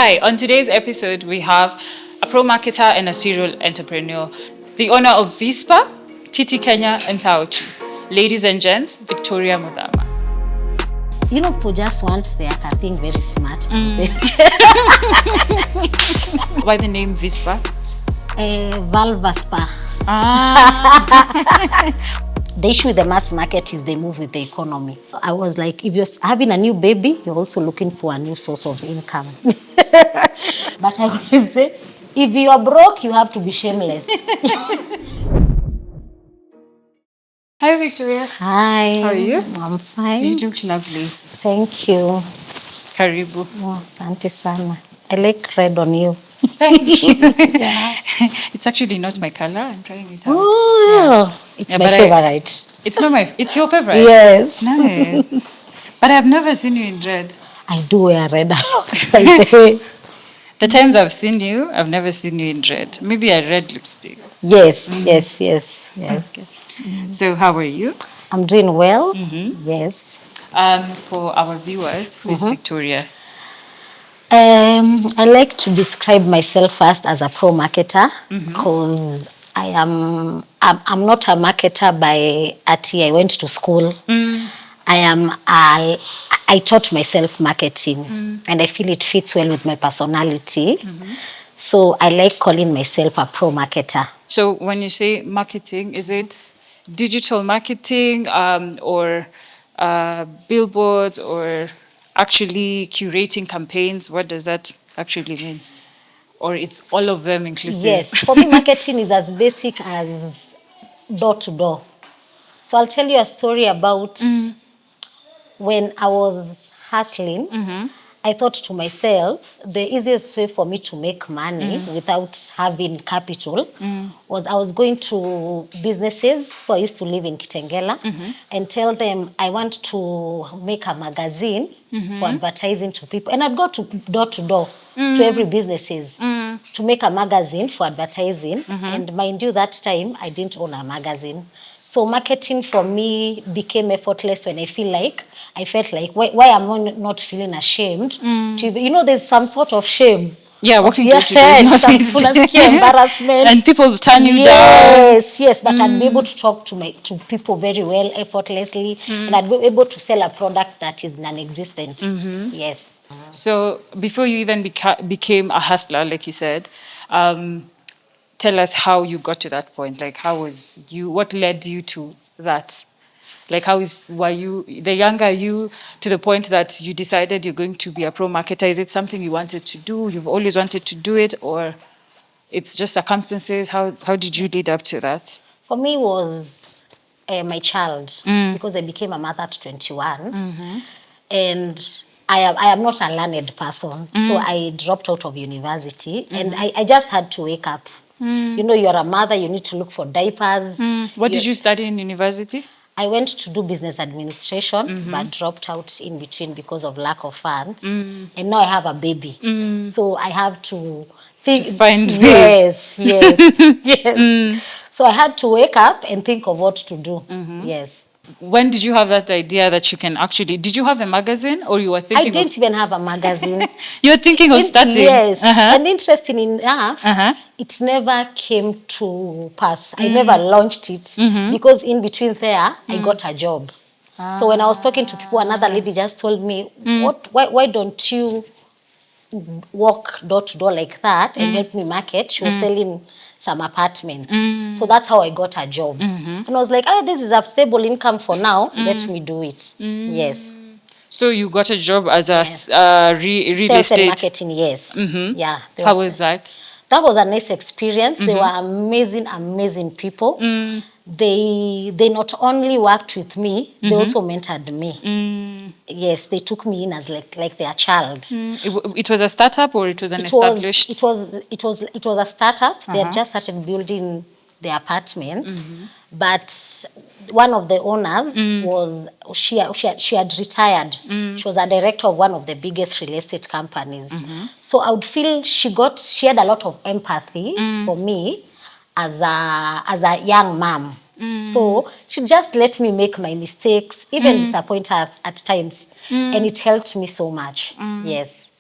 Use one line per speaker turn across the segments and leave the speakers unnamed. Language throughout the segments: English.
Hi, on today's episode, we have a pro marketer and a serial entrepreneur, the owner of Vispa, Titi Kenya, and Thauchi. Ladies and gents, Victoria Muthama.
You know, people just want their thing very smart.
Why the name Vispa?
Vispa.
Ah.
The issue with the mass market is they move with the economy. I was like, if you're having a new baby, you're also looking for a new source of income. But I always say, if you are broke, you have to be shameless.
Hi, Victoria.
Hi.
How are you?
I'm fine.
You look lovely.
Thank you.
Karibu.
Oh, asante sana. I like red on you.
Thank you.
Yeah.
It's actually not my color. I'm trying it out.
Oh, it's my favorite.
It's your favorite?
Yes.
Nice. But I've never seen you in red.
I do wear red a lot, by the way.
The times I've seen you, I've never seen you in red. Maybe a red lipstick.
Yes.
Okay. So how are you?
I'm doing well. Yes.
For our viewers, who is Victoria?
I like to describe myself first as a pro marketer because I'm not a marketer by I went to school. I taught myself marketing and I feel it fits well with my personality. So I like calling myself a pro marketer.
So when you say marketing, is it digital marketing or billboards or actually curating campaigns? What does that actually mean? Or it's all of them inclusive?
Yes, for me marketing is as basic as door to door. So I'll tell you a story about when I was hustling. I thought to myself, the easiest way for me to make money without having capital was I was going to businesses. So I used to live in Kitengela and tell them I want to make a magazine for advertising to people. And I'd go to door to every businesses to make a magazine for advertising. And mind you, that time I didn't own a magazine. So marketing for me became effortless when I felt like why am I not feeling ashamed? There's some sort of shame.
Yeah, walking door to door is not easy.
Embarrassment.
And people turn you down.
Yes, but I'd be able to talk to people very well, effortlessly, and I'd be able to sell a product that is non-existent. Yes.
So before you even became a hustler, like you said, tell us how you got to that point. Like, what led you to that? Like, were you, the younger you, to the point that you decided you're going to be a pro marketer? Is it something you wanted to do? You've always wanted to do it, or it's just circumstances? How did you lead up to that?
For me, it was my child, because I became a mother at 21, and I am not a learned person, so I dropped out of university, and I just had to wake up. You're a mother, you need to look for diapers.
What did you study in university?
I went to do business administration, but dropped out in between because of lack of funds. And now I have a baby. So I have to think.
To find
ways. Yes. So I had to wake up and think of what to do. Yes.
When did you have that idea that you can actually, did you have a magazine or you were thinking
I didn't even have a magazine.
You were thinking of starting?
Yes. And interesting enough, it never came to pass. I never launched it because in between there, I got a job. So when I was talking to people, another lady just told me, why don't you walk door to door like that and help me market? She was selling some apartments. So that's how I got a job. And I was like, this is a stable income for now. Let me do it. Yes.
So you got a job as a real
Sales
estate?
and marketing, yes. Yeah.
How was that?
That was a nice experience. They were amazing people. They not only worked with me, they also mentored me. Yes, they took me in as like their child.
It was a startup or it was an established?
It was a startup. They had just started building the apartment, but one of the owners was she had retired. She was a director of one of the biggest real estate companies. So I would feel she had a lot of empathy for me as a young mom. So she just let me make my mistakes, even disappoint her at times, and it helped me so much. Yes.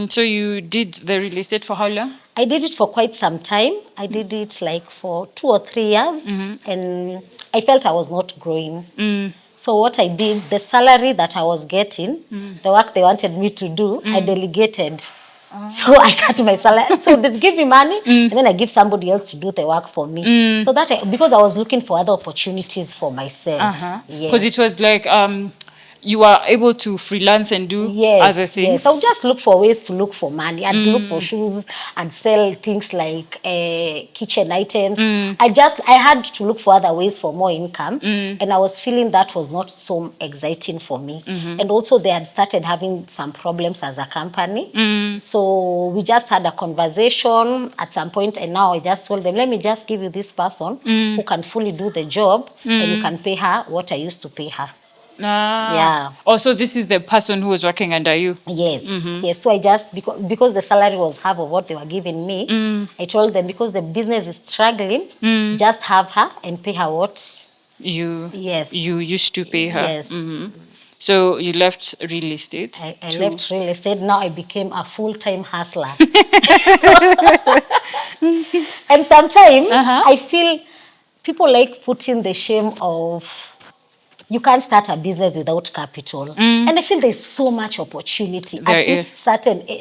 So you did the real estate for how long?
I did it for quite some time. I did it like for 2 or 3 years, and I felt I was not growing. So what I did, the salary that I was getting, the work they wanted me to do, I delegated. So I cut my salary. So they give me money, and then I give somebody else to do the work for me. So that because I was looking for other opportunities for myself.
Because
Yes.
it was like you were able to freelance and do other
Yes, yes.
things.
I'll just look for ways to look for money. I'd look for shoes and sell things like kitchen items. I had to look for other ways for more income. And I was feeling that was not so exciting for me. And also they had started having some problems as a company. So we just had a conversation at some point, and now I just told them, let me just give you this person who can fully do the job, and you can pay her what I used to pay her. Yeah.
Also, this is the person who was working under you.
Yes, yes. So I just, because the salary was half of what they were giving me, I told them, because the business is struggling, just have her and pay her what.
You
Yes.
you used to pay her.
Yes.
So you left real estate
I
to
left real estate. Now I became a full-time hustler. And sometimes I feel people like putting the shame of, you can't start a business without capital. And I feel there's so much opportunity
There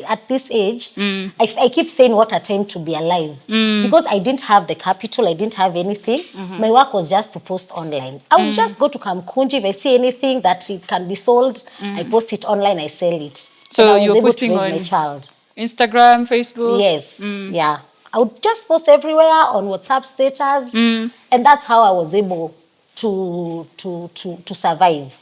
at this age. I keep saying, what a time to be alive. Because I didn't have the capital, I didn't have anything. My work was just to post online. I would just go to Kamkunji. If I see anything that it can be sold, I post it online, I sell it.
So
and I was
you're
able to
posting
raise my
on
child.
Instagram, Facebook?
Yes, yeah. I would just post everywhere on WhatsApp status, and that's how I was able to survive.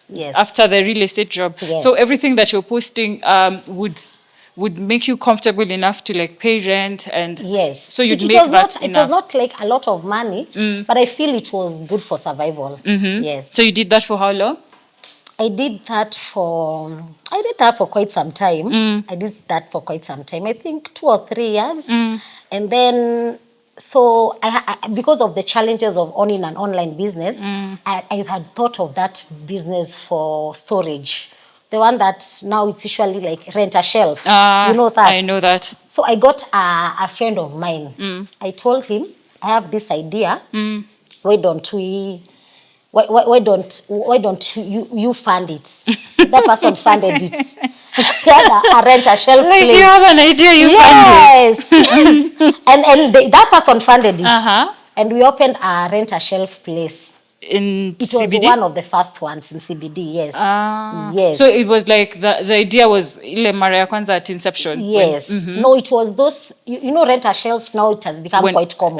Yes.
After the real estate job.
Yes.
So everything that you're posting would make you comfortable enough to like pay rent and
Yes.
so you'd
it
make
was
that
not,
enough.
It was not like a lot of money, but I feel it was good for survival. Yes.
So you did that for how long?
I did that for quite some time. I did that for quite some time. I think 2 or 3 years. And then, so because of the challenges of owning an online business, I had thought of that business for storage. The one that now it's usually like rent a shelf. You know that?
I know that.
So I got a friend of mine. I told him, I have this idea. Why don't we? Why don't you fund it? That person funded it. He had a rent a shelf
Like
place.
you have an idea, you fund it.
Yes. And that person funded it. And we opened a rent a shelf place.
In
It was
CBD?
one of the first ones in CBD, yes. Yes.
So it was like the idea was ile mara ya kwanza at inception.
Yes. No, it was those, you know, rent a shelf now it has become quite common.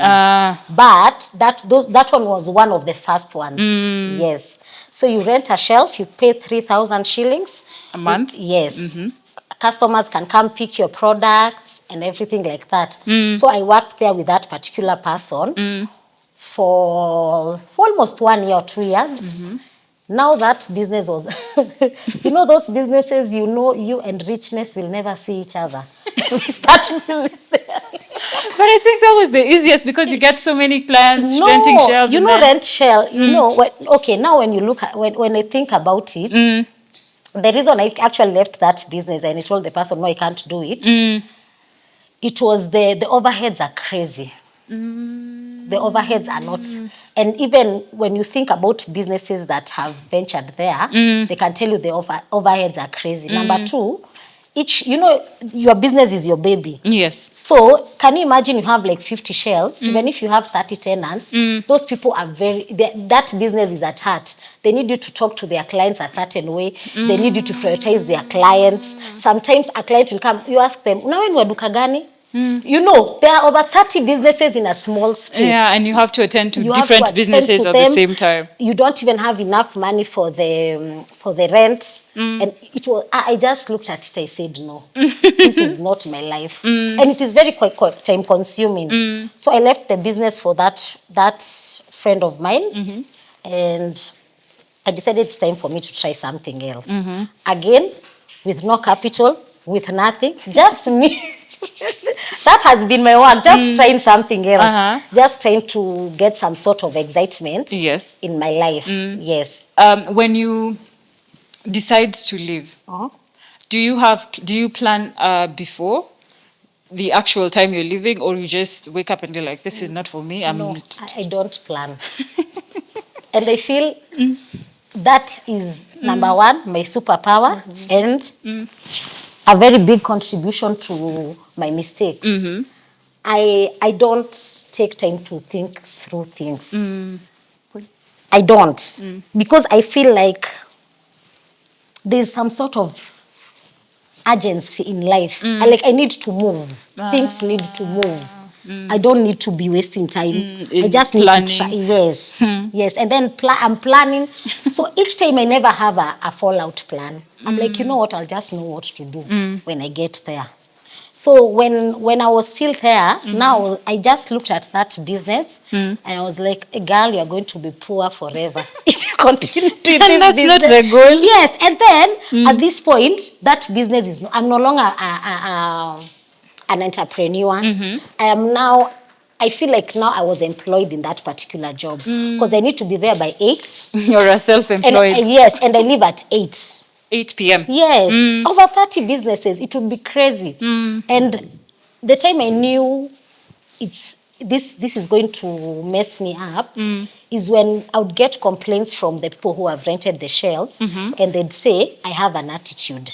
But that one was one of the first ones. Yes. So you rent a shelf, you pay 3,000 shillings.
A month?
Yes. Customers can come pick your products and everything like that. So I worked there with that particular person for almost 1 year or 2 years. Now that business was, you know, those businesses, you know, you and richness will never see each other. Start business.
But I think that was the easiest because you get so many clients renting shelves.
You know, rent shelf, you know, okay, now when you look at, when I think about it, the reason I actually left that business and I told the person, no, I can't do it, it was the overheads are crazy. The overheads are not, and even when you think about businesses that have ventured there, they can tell you the overheads are crazy. Number two, you know, your business is your baby.
Yes.
So can you imagine you have like 50 shelves, even if you have 30 tenants, those people are that business is at heart. They need you to talk to their clients a certain way. They need you to prioritize their clients. Sometimes a client will come, you ask them, "Now when duka gani?" You know, there are over 30 businesses in a small space.
Yeah, and you have to attend to different businesses at the same time.
You don't even have enough money for the rent. And I just looked at it, I said, no, this is not my life. And it is very quite time consuming. So I left the business for that friend of mine. And I decided it's time for me to try something else. Again, with no capital, with nothing, just me. That has been my work, just trying something else. Just trying to get some sort of excitement in my life. Yes.
When you decide to leave, Do you plan before the actual time you're leaving, or you just wake up and you're like, this is not for me?
No, I don't plan. And I feel that is number one, my superpower, and a very big contribution to my mistakes. I don't take time to think through things. I don't. Because I feel like there's some sort of urgency in life. I need to move. Things need to move. I don't need to be wasting time. I just need to try. Yes. Yes. And then I'm planning. So each time I never have a fallout plan. I'm like, you know what? I'll just know what to do when I get there. So when I was still there, now I just looked at that business and I was like, girl, you're going to be poor forever if you continue to this
And that's
business.
not the goal.
Yes, and then at this point, that business is, I'm no longer an entrepreneur. I am now, I feel like now I was employed in that particular job because I need to be there by 8.
You're a self-employed.
And, yes, and I leave at 8.
8 p.m.
Yes, over 30 businesses. It would be crazy. And the time I knew this is going to mess me up is when I would get complaints from the people who have rented the shelves, and they'd say I have an attitude.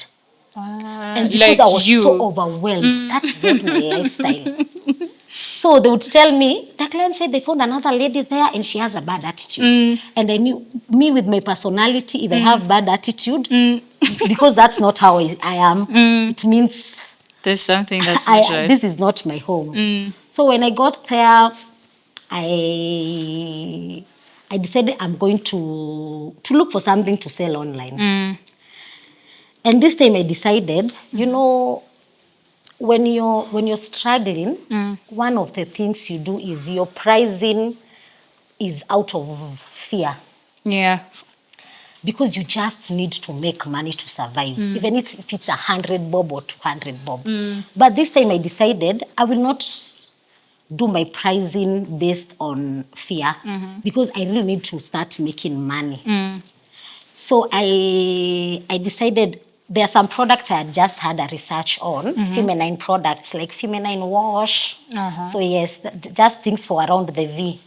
And because
like
I was
you.
so overwhelmed, that is not my lifestyle. So they would tell me, the client said they found another lady there and she has a bad attitude. And I knew, me with my personality, if I have bad attitude, because that's not how I am, it means
There's something that's not right.
this is not my home. So when I got there, I decided I'm going to look for something to sell online. And this time I decided, you know, when you're struggling, one of the things you do is your pricing is out of fear.
Yeah.
Because you just need to make money to survive, even if it's 100 bob or 200 bob. But this time I decided I will not do my pricing based on fear because I really need to start making money. So I decided there are some products I had just had a research on, feminine products like feminine wash. So yes, just things for around the V.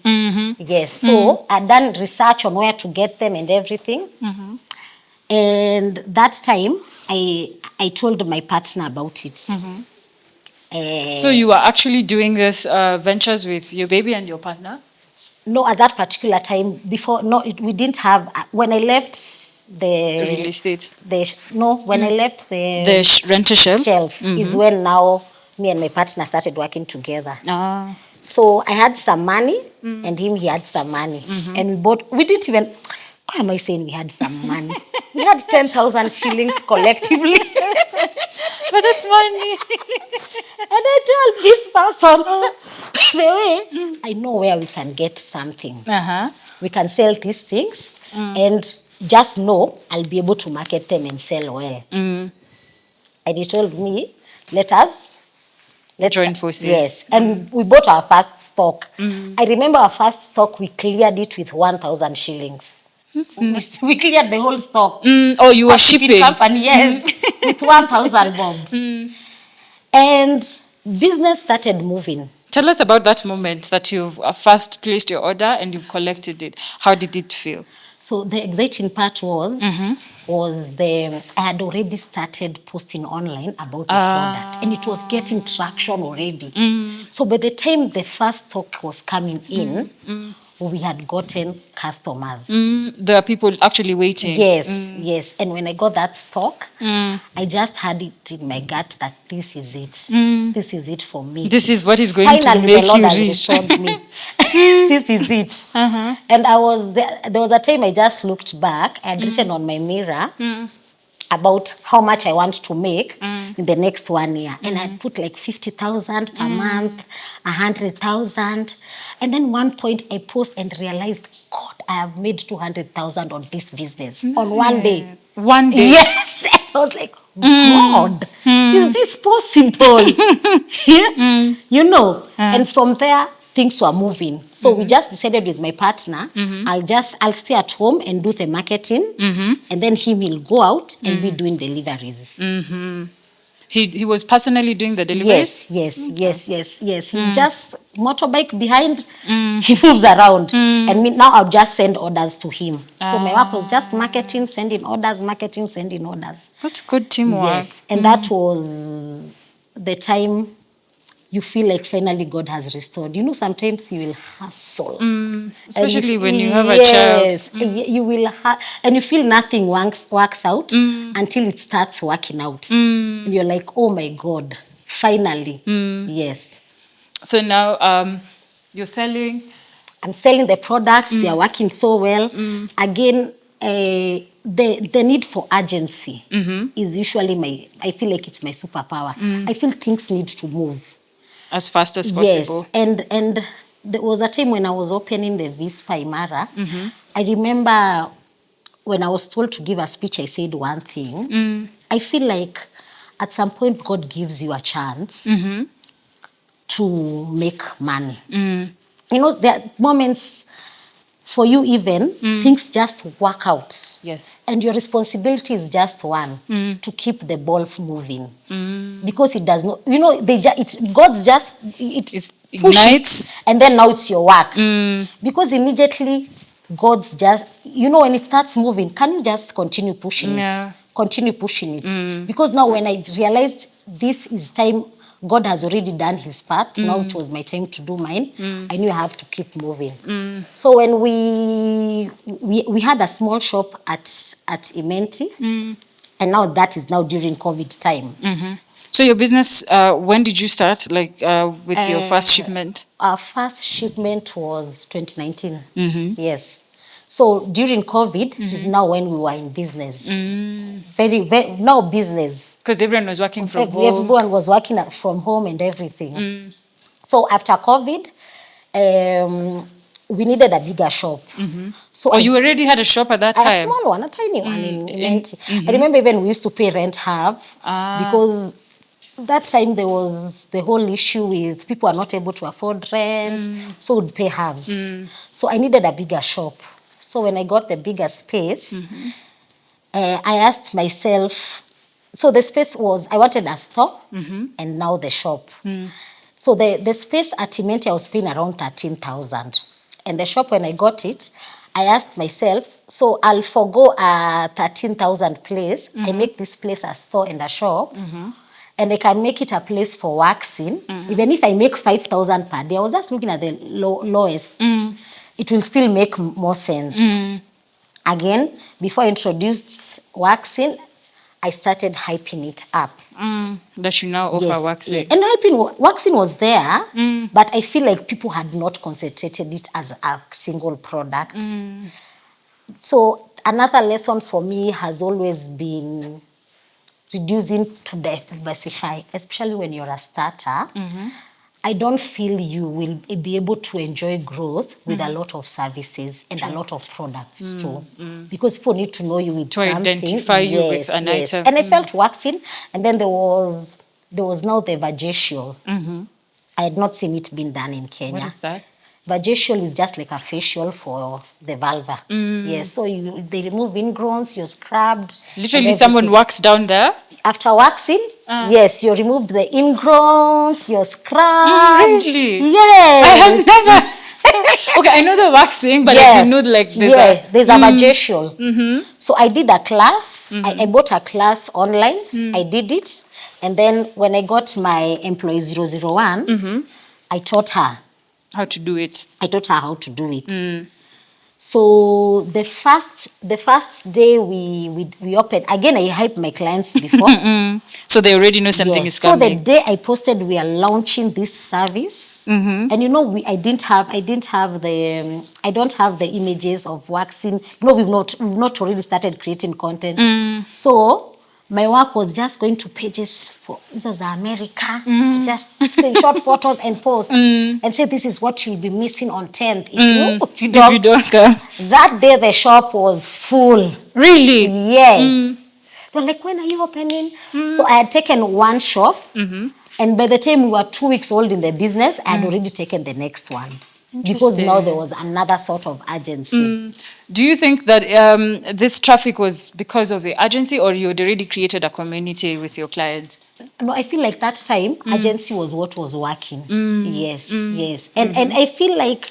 Yes, so I'd done research on where to get them and everything. And that time, I told my partner about it.
So you were actually doing this ventures with your baby and your partner?
No, at that particular time, before, no, we didn't have, when I left the
Real estate.
When I left the
rental
shelf is when now me and my partner started working together.
Ah.
So I had some money and he had some money. And we didn't even, why am I saying we had some money? We had 10,000 shillings collectively.
But that's money.
And I told this person, the way, I know where we can get something. We can sell these things and just know I'll be able to market them and sell well. And he told me, let's
join forces.
Yes, and we bought our first stock. I remember our first stock, we cleared it with 1,000 shillings. We cleared the whole stock.
Oh, you were shipping?
Company, yes, with 1,000 bob. And business started moving.
Tell us about that moment that you've first placed your order and you've collected it. How did it feel?
So the exciting part was I had already started posting online about the product and it was getting traction already. So by the time the first stock was coming in, we had gotten customers.
There are people actually waiting.
Yes, yes. And when I got that stock, I just had it in my gut that this is it. This is it for me.
This is what is going to make you rich.
Finally, me. This is it. And there was a time I just looked back. I had written on my mirror about how much I want to make in the next 1 year. And I put like 50,000 per month, 100,000. And then one point I post and realized, God, I have made 200,000 on this business on one day.
One day?
Yes. I was like, God, is this possible? Yeah? You know, and from there, things were moving. So we just decided with my partner, I'll stay at home and do the marketing, and then he'll go out and be doing deliveries.
He was personally doing the deliveries?
Yes. He just motorbike behind, he moves around. And now I'll just send orders to him. So my work was just marketing, sending orders,
That's good teamwork.
Yes, and that was the time you feel like finally God has restored. You know, sometimes you will hustle.
Especially when you have a child.
Yes, you will and you feel nothing works out until it starts working out. And you're like, oh my God, finally. Yes.
So now you're selling.
I'm selling the products, they are working so well. Again, the need for urgency is usually I feel like it's my superpower. I feel things need to move
As fast as possible.
Yes, and there was a time when I was opening the Vispa Imara. I remember when I was told to give a speech, I said one thing. I feel like at some point God gives you a chance to make money. You know, there are moments for you even, things just work out.
Yes.
And your responsibility is just one, to keep the ball moving. Because it does not, you know, God's just, it
ignites.
And then now it's your work. Because immediately God's just, you know, when it starts moving, can you just continue pushing it? Continue pushing it. Because now when I realized this is time, God has already done his part. Now it was my time to do mine. I knew I have to keep moving. So when we had a small shop at Imenti, and now that is now during COVID time.
So your business, when did you start? Like with your first shipment?
Our first shipment was 2019. Yes. So during COVID is now when we were in business. Very, now business.
Because everyone was working from home.
Everyone was working from home and everything. So after COVID, we needed a bigger shop. So
you already had a shop at that time?
A small one, a tiny one in Imenti. I remember even we used to pay rent half because that time there was the whole issue with people are not able to afford rent, so we'd pay half. So I needed a bigger shop. So when I got the bigger space, I asked myself, so the space was, I wanted a store and now the shop. So the space at Imenti I was paying around 13,000. And the shop, when I got it, I asked myself, so I'll forgo a 13,000 place. I make this place a store and a shop. And I can make it a place for waxing. Even if I make 5,000 per day, I was just looking at the lowest. It will still make more sense. Again, before I introduced waxing, I started hyping it up.
That you now offer waxing.
And waxing was there, but I feel like people had not concentrated it as a single product. So another lesson for me has always been reducing to diversify, especially when you're a starter. I don't feel you will be able to enjoy growth with a lot of services and a lot of products too. Because people need to know you with
to
something.
Identify you with an item.
And I felt waxing, and then there was now the vajacial. I had not seen it being done in Kenya.
What is that?
Vajacial is just like a facial for the vulva. Yes, so they remove ingrowns, you're scrubbed.
Literally someone walks down there?
After waxing, yes, you removed the ingrowns, you're scrubbed.
Really?
Yes.
I have never. Okay, I know the waxing, but I didn't know like
there's a vajacial. So I did a class. I bought a class online. I did it. And then when I got my employee 001, I taught her
how to do it.
I taught her how to do it. So the first day we opened, again I hype my clients before.
So they already know something is coming.
So the day I posted we are launching this service, and you know I don't have the images of waxing. You know we've not already started creating content. So my work was just going to pages for this is America, to just screenshot photos and post and say this is what you'll be missing on 10th if you don't come. That day the shop was full.
Really?
Yes. They're like, when are you opening? So I had taken one shop And by the time we were 2 weeks old in the business, I had already taken the next one. Because now there was another sort of urgency.
Do you think that this traffic was because of the agency, or you had already created a community with your clients?
No, I feel like that time, agency was what was working. Yes, yes. And I feel like,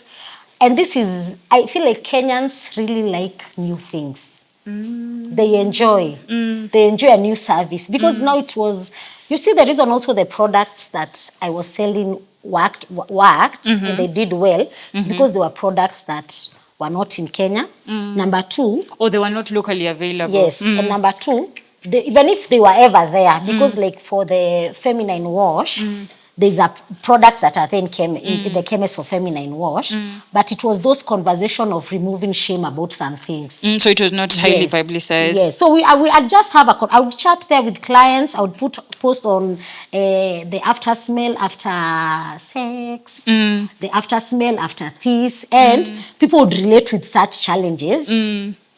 I feel like Kenyans really like new things. They enjoy a new service because now it was, you see the reason also the products that I was selling worked and they did well. It's because they were products that were not in Kenya. Number two,
or they were not locally available.
yes, and number two, even if they were ever there, because like for the feminine wash, there's a products that are then in the chemist for feminine wash, but it was those conversation of removing shame about some things.
So it was not highly publicized.
Yes. So I'd just have I would chat there with clients. I would post on the after smell after sex, the after smell after this, and people would relate with such challenges.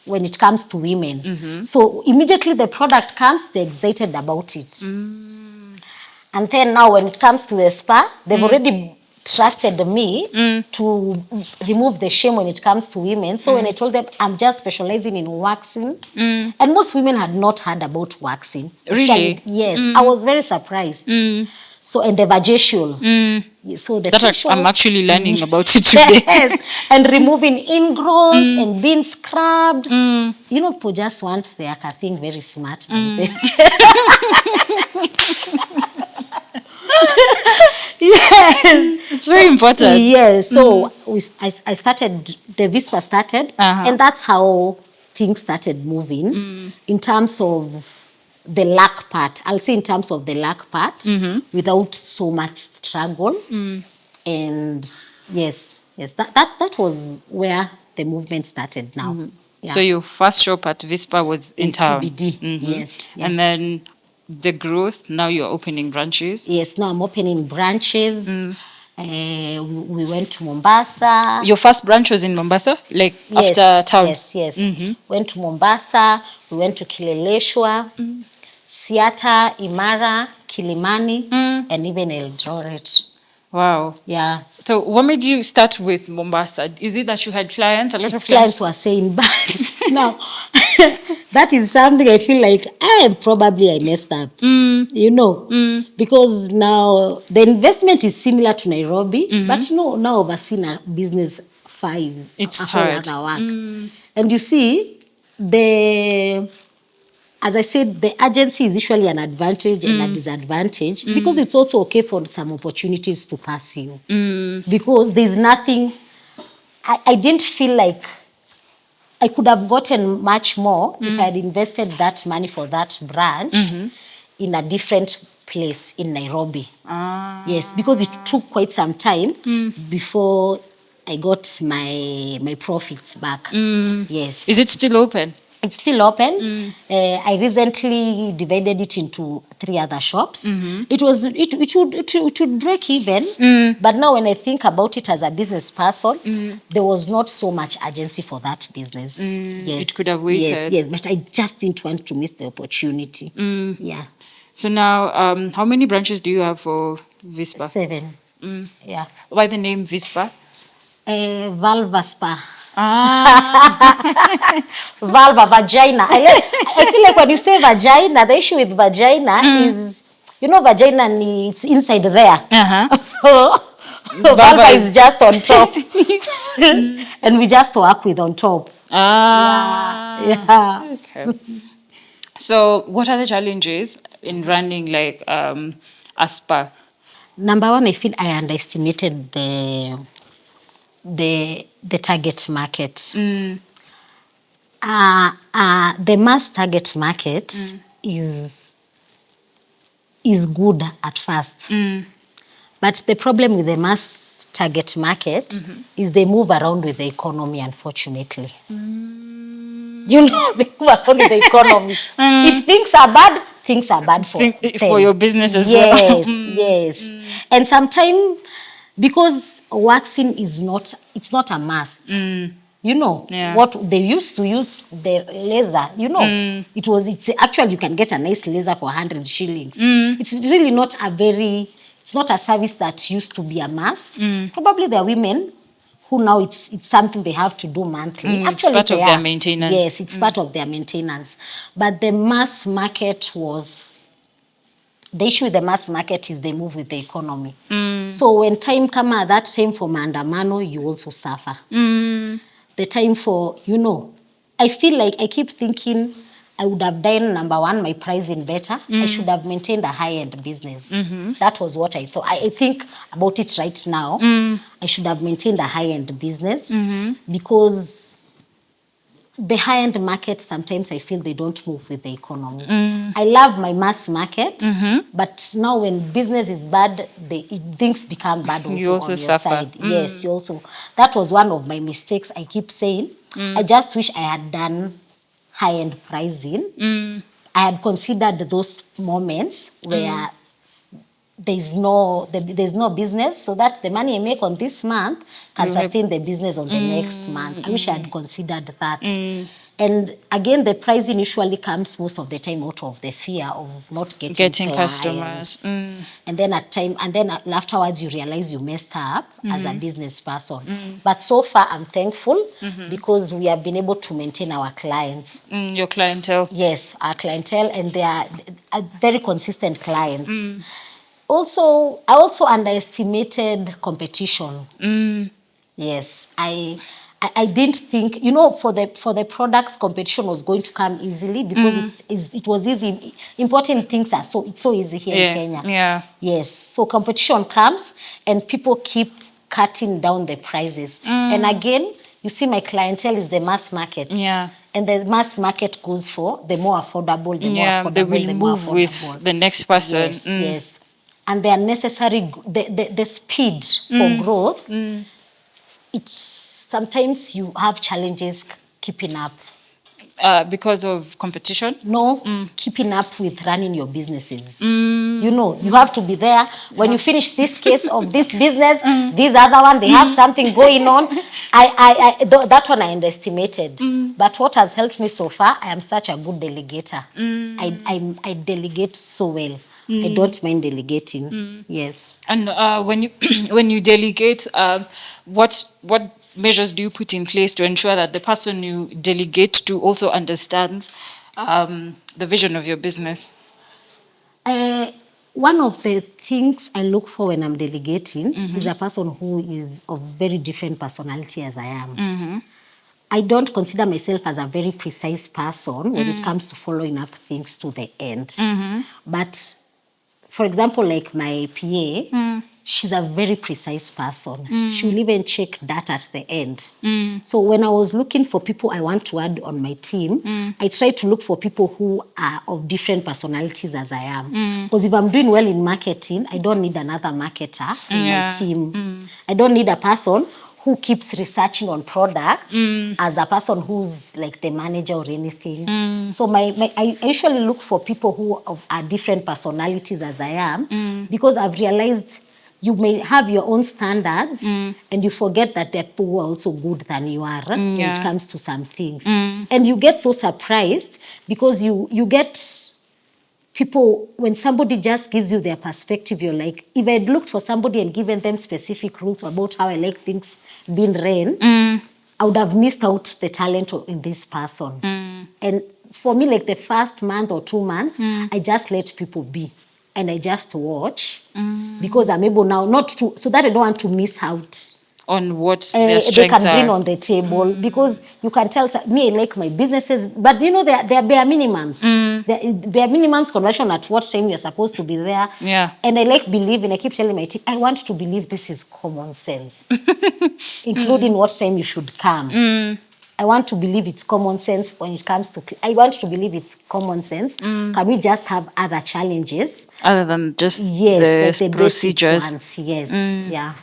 When it comes to women. So immediately the product comes, they're excited about it. And then now when it comes to the spa, they've already trusted me to remove the shame when it comes to women. So when I told them I'm just specializing in waxing, and most women had not heard about waxing.
Really?
Yes. I was very surprised. So, and the vajacial. So the facial,
I'm actually learning about it today.
Yes, and removing ingrowns and being scrubbed. You know, people just want their thing very smart. Yes.
It's very important.
Yes. So I started, the Vispa started, and that's how things started moving in terms of the luck part. I'll say in terms of the luck part, without so much struggle. And yes, that was where the movement started now. Yeah.
So your first shop at Vispa was in town.
CBD. Yes. Yeah.
And then the growth, now you're opening branches.
Yes, now I'm opening branches. We went to Mombasa.
Your first branch was in Mombasa? Like
Yes,
after town?
Yes. Went to Mombasa. We went to Kileleshwa, Siata, Imara, Kilimani, and even Eldoret.
Wow.
Yeah.
So what made you start with Mombasa? Is it that you had clients, a lot of
Clients were saying, but now that is something I feel like I messed up, you know, because now the investment is similar to Nairobi, but now overseeing a business files,
it's
a whole
hard.
other work. And you see, as I said, the agency is usually an advantage and a disadvantage because it's also okay for some opportunities to pass you. Because there's nothing, I didn't feel like I could have gotten much more if I had invested that money for that branch in a different place in Nairobi. Yes, because it took quite some time before I got my profits back. Yes.
Is it still open?
It's still open. I recently divided it into 3 other shops. It would break even, but now when I think about it as a business person, there was not so much urgency for that business. Yes,
it could have waited.
Yes, but I just didn't want to miss the opportunity. Yeah.
So now, how many branches do you have for Vispa?
7. Yeah.
Why the name Vispa?
Vulva spa.
Vulva,
vagina. I feel like when you say vagina, the issue with vagina is, you know, vagina it's inside there. So vulva is just on top. And we just work with on top. Yeah.
Okay. So what are the challenges in running like a spa?
Number one, I feel I underestimated the target market. The mass target market is good at first. But the problem with the mass target market is they move around with the economy, unfortunately. You know, they move around with the economy. If things are bad
for your business as well.
Yes. And sometimes, because waxing it's not a must. You know, what they used to use the laser, you know, it's actually, you can get a nice laser for 100 shillings. It's really not a very It's not a service that used to be a must. Probably there are women who now it's something they have to do monthly.
It's
Actually,
part of
they
their
are.
maintenance.
Yes, it's part of their maintenance. But the mass market was, the issue with the mass market is they move with the economy. So when time come at that time for maandamano, you also suffer. The time for, I feel like I keep thinking I would have done number one, my pricing better. I should have maintained a high-end business. That was what I thought. I think about it right now. I should have maintained a high-end business because the high-end market, sometimes I feel they don't move with the economy. I love my mass market, but now when business is bad, things become bad
You
also
also
on your
suffer.
side. Yes, you also. That was one of my mistakes. I keep saying, I just wish I had done high-end pricing. I had considered those moments where there's no business, so that the money I make on this month can sustain the business on the next month. I wish I had considered that. And again, the pricing usually comes most of the time out of the fear of not getting
customers.
clients. And then afterwards you realize you messed up as a business person. But so far I'm thankful because we have been able to maintain our clients.
Your clientele.
Yes, our clientele, and they are very consistent clients. Also, I also underestimated competition. Yes, I didn't think, for the products, competition was going to come easily because it was easy. Importing things it's so easy here in Kenya.
Yeah.
Yes, so competition comes and people keep cutting down the prices. And again, you see, my clientele is the mass market.
Yeah.
And the mass market goes for the more affordable, the more affordable,
They will
the more
move
affordable.
with the next person.
Yes, yes. And they are necessary, the speed for growth, it's sometimes you have challenges keeping up.
Because of competition?
No, keeping up with running your businesses. You have to be there. When you finish this case of this business, this other one, they have something going on. That one I underestimated. But what has helped me so far, I am such a good delegator. I delegate so well. I don't mind delegating. Yes.
And when you when you delegate, what measures do you put in place to ensure that the person you delegate to also understands the vision of your business?
One of the things I look for when I'm delegating is a person who is of very different personality as I am. I don't consider myself as a very precise person when it comes to following up things to the end. But for example, like my PA, she's a very precise person. She will even check that at the end. So when I was looking for people I want to add on my team, I try to look for people who are of different personalities as I am. Because if I'm doing well in marketing, I don't need another marketer in my team. I don't need a person who keeps researching on products as a person who's like the manager or anything. So I usually look for people who are different personalities as I am, because I've realized you may have your own standards and you forget that there are people who are also good than you are when it comes to some things. And you get so surprised because you get people, when somebody just gives you their perspective, you're like, if I'd looked for somebody and given them specific rules about how I like things being ran, I would have missed out the talent in this person. And for me, like the first month or 2 months, I just let people be. And I just watch because I'm able now so that I don't want to miss out
On what their strengths
they can bring
are.
on the table, because you can tell me I like my businesses, but they are bare minimums. Bare minimums conversion at what time you're supposed to be there.
Yeah.
And I like believing. I keep telling my team, I want to believe this is common sense, including what time you should come. I want to believe it's common sense when it comes to. I want to believe it's common sense. Can we just have other challenges
Other than just
Yes,
the
like the
procedures.
basic ones. Yes, yeah.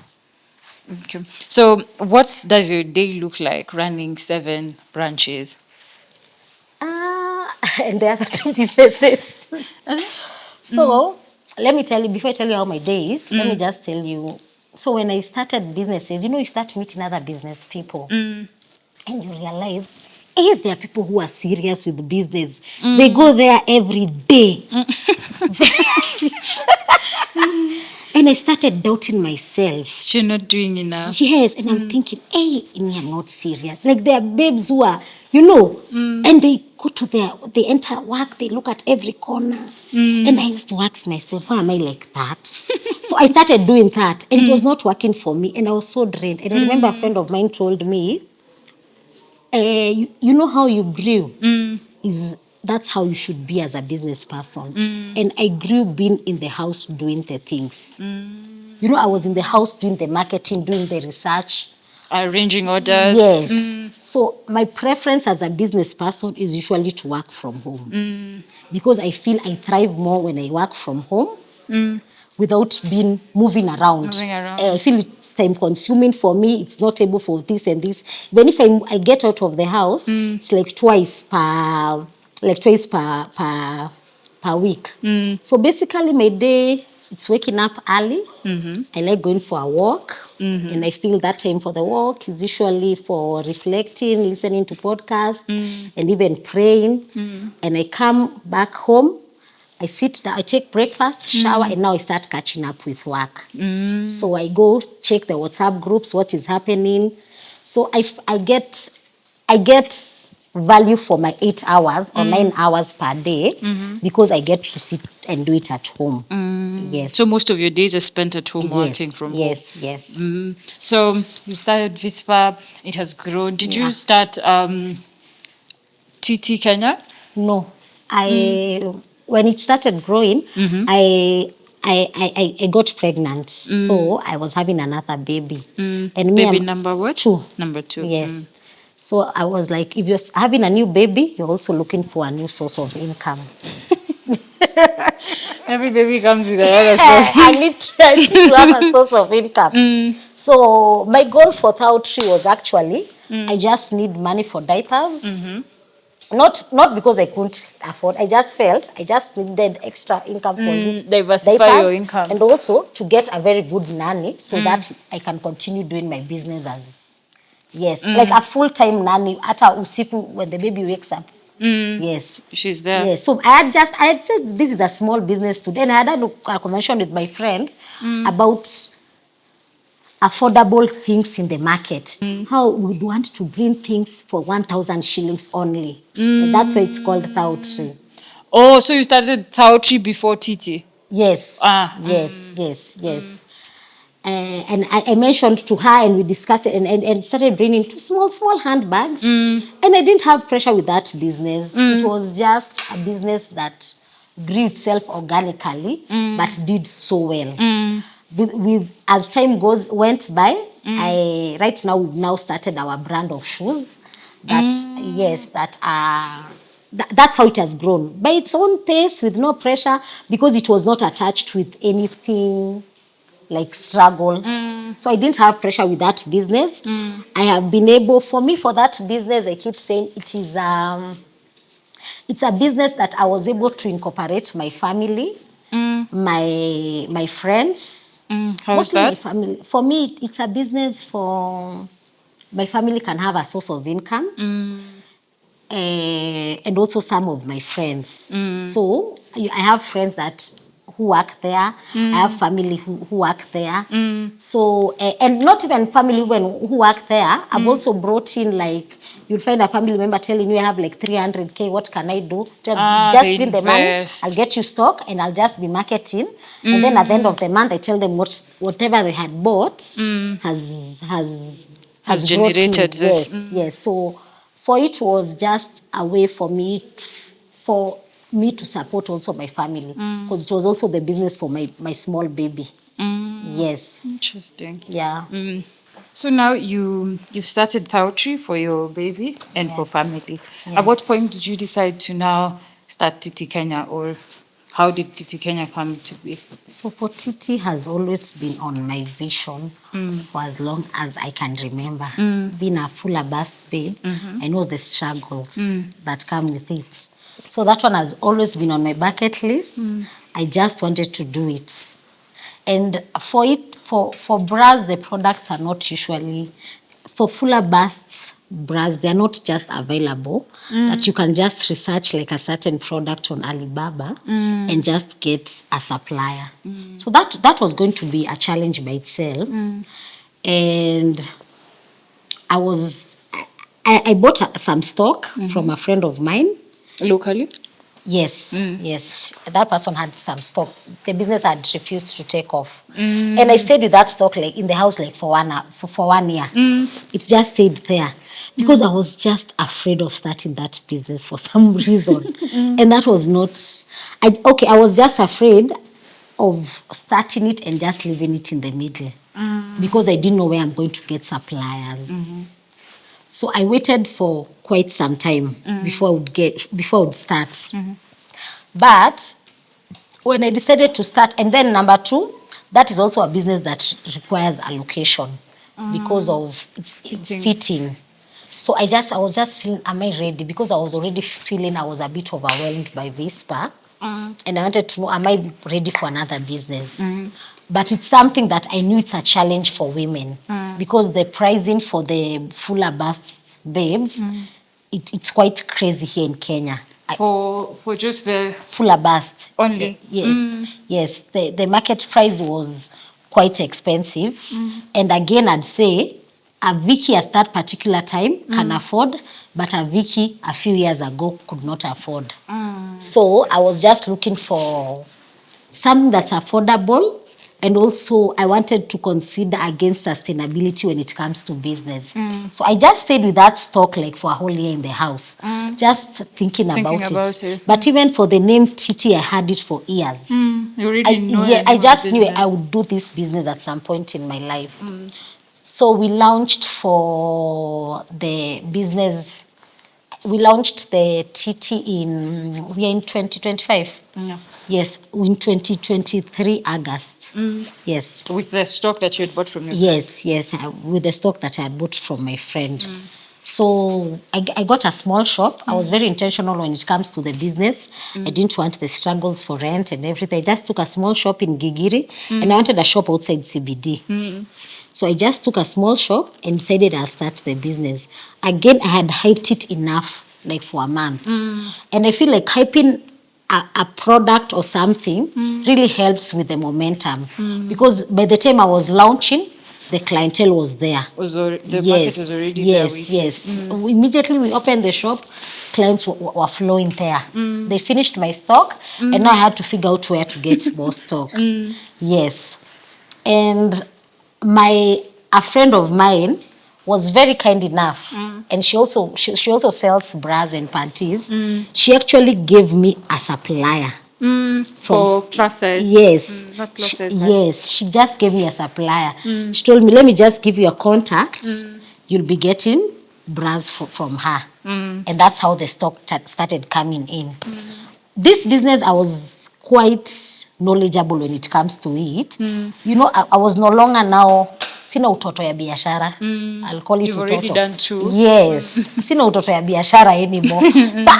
Okay. So what does your day look like running 7 branches?
And the other two businesses. So let me tell you, before I tell you how my day is, let me just tell you. So when I started businesses, you start meeting other business people. And you realize, there are people who are serious with the business. They go there every day. And I started doubting myself.
You're not doing enough.
Yes, and I'm thinking, hey, I'm not serious. Like there are babes who are, and they go to they enter work, they look at every corner. And I used to ask myself, why am I like that? So I started doing that, and it was not working for me, and I was so drained. And I remember a friend of mine told me, you know how you grew is that's how you should be as a business person. And I grew being in the house doing the things. I was in the house doing the marketing, doing the research.
Arranging orders.
Yes. So my preference as a business person is usually to work from home. Because I feel I thrive more when I work from home without being moving around.
Moving around.
I feel it's time consuming for me. It's not able for this and this. Even if I get out of the house, it's like twice per week. So basically my day, it's waking up early. I like going for a walk. And I feel that time for the walk is usually for reflecting, listening to podcasts, and even praying. And I come back home. I sit down, I take breakfast, shower, and now I start catching up with work. So I go check the WhatsApp groups, what is happening. So I get value for my 8 hours or 9 hours per day because I get to sit and do it at home. Yes.
So most of your days are spent at home working from home.
Yes.
So you started Vispa, it has grown. Did you start TT Kenya?
No, when it started growing, I got pregnant, so I was having another baby. And
Baby number what?
2.
Number 2.
Yes. So I was like, if you're having a new baby, you're also looking for a new source of income.
Every baby comes with another source.
I need to have a source of income. So my goal for Thao3 was actually, I just need money for diapers. Not because I couldn't afford. I just felt I just needed extra income for
Diversify
diapers
your income.
and also to get a very good nanny so that I can continue doing my business like a full-time nanny at usiku when the baby wakes up. Yes.
She's there.
Yes. So I had said this is a small business today, and I had a conversation with my friend about affordable things in the market. How we would want to bring things for 1,000 shillings only. And that's why it's called Thao3.
Oh, so you started Thao3 before TT?
Yes. Yes. And I mentioned to her and we discussed it and started bringing 2 small handbags. And I didn't have pressure with that business. It was just a business that grew itself organically, but did so well. As time went by, right now we've now started our brand of shoes. That's how it has grown by its own pace with no pressure because it was not attached with anything like struggle. So I didn't have pressure with that business. I have been able, for that business, I keep saying it's a business that I was able to incorporate my family, my friends.
How's that?
My family. For me, it's a business for my family can have a source of income, and also some of my friends. So I have friends who work there. I have family who work there. So and not even family who work there. I've also brought in like. You'll find a family member telling you I have like 300K, what can I do? Just bring the money, I'll get you stock and I'll just be marketing. And then at the end of the month, I tell them whatever they had bought has
generated this.
Yes. So for it was just a way for me to support also my family because it was also the business for my small baby. Yes.
Interesting.
Yeah.
So now you've started Thao3 for your baby and for family. At what point did you decide to now start TT Kenya, or how did TT Kenya come to be?
So for TT has always been on my vision for as long as I can remember. Being a full abast babe, I know the struggles that come with it. So that one has always been on my bucket list. I just wanted to do it. And for bras, the products are not usually, for fuller busts, bras, they're not just available, that you can just research like a certain product on Alibaba and just get a supplier. So that was going to be a challenge by itself. And I was, I bought some stock from a friend of mine.
Locally?
Yes, yes. That person had some stock. The business had refused to take off. And I stayed with that stock like in the house like for 1 year. It just stayed there because I was just afraid of starting that business for some reason. And that was not, I was just afraid of starting it and just leaving it in the middle because I didn't know where I'm going to get suppliers. So I waited for quite some time before I would start. But when I decided to start, and then number two, that is also a business that requires a location because of fitting. So I was just feeling, am I ready? Because I was already feeling I was a bit overwhelmed by Vispa. And I wanted to know, am I ready for another business? But it's something that I knew it's a challenge for women because the pricing for the fuller bust babes, it's quite crazy here in Kenya.
For just the
Fuller bust.
only?
Yes, yes. The market price was quite expensive. And again, I'd say a Vicky at that particular time can afford, but a Vicky a few years ago could not afford. So I was just looking for something that's affordable, and also I wanted to consider against sustainability when it comes to business. So I just stayed with that stock like for a whole year in the house, just thinking about it. But even for the name Titi, I had it for years.
You already know the name
I
of
just
the
knew
business.
I would do this business at some point in my life. So we launched for the business. We launched the TT we are in 2025.
Yeah.
Yes, in 2023 August. Yes.
With the stock that you had bought from your
Yes, with the stock that I had bought from my friend. So I got a small shop. I was very intentional when it comes to the business. I didn't want the struggles for rent and everything. I just took a small shop in Gigiri and I wanted a shop outside CBD. So I just took a small shop and decided I'll start the business. Again, I had hyped it enough, like for a month. And I feel like hyping a product or something really helps with the momentum. Because by the time I was launching, the clientele was there.
The market was already there waiting.
Yes. Immediately we opened the shop, clients were flowing there. They finished my stock, and now I had to figure out where to get more stock. Yes. And a friend of mine was very kind enough, and she also sells bras and panties. She actually gave me a supplier.
For plus size?
Yes.
Not plus size.
Yes, she just gave me a supplier. She told me, let me just give you a contact. You'll be getting bras from her. And that's how the stock started coming in. This business, I was quite knowledgeable when it comes to it. You know, I was no longer now, sina utoto ya biashara. I'll call it
You've
utoto.
already done two.
Yes, sina utoto ya biashara anymore. So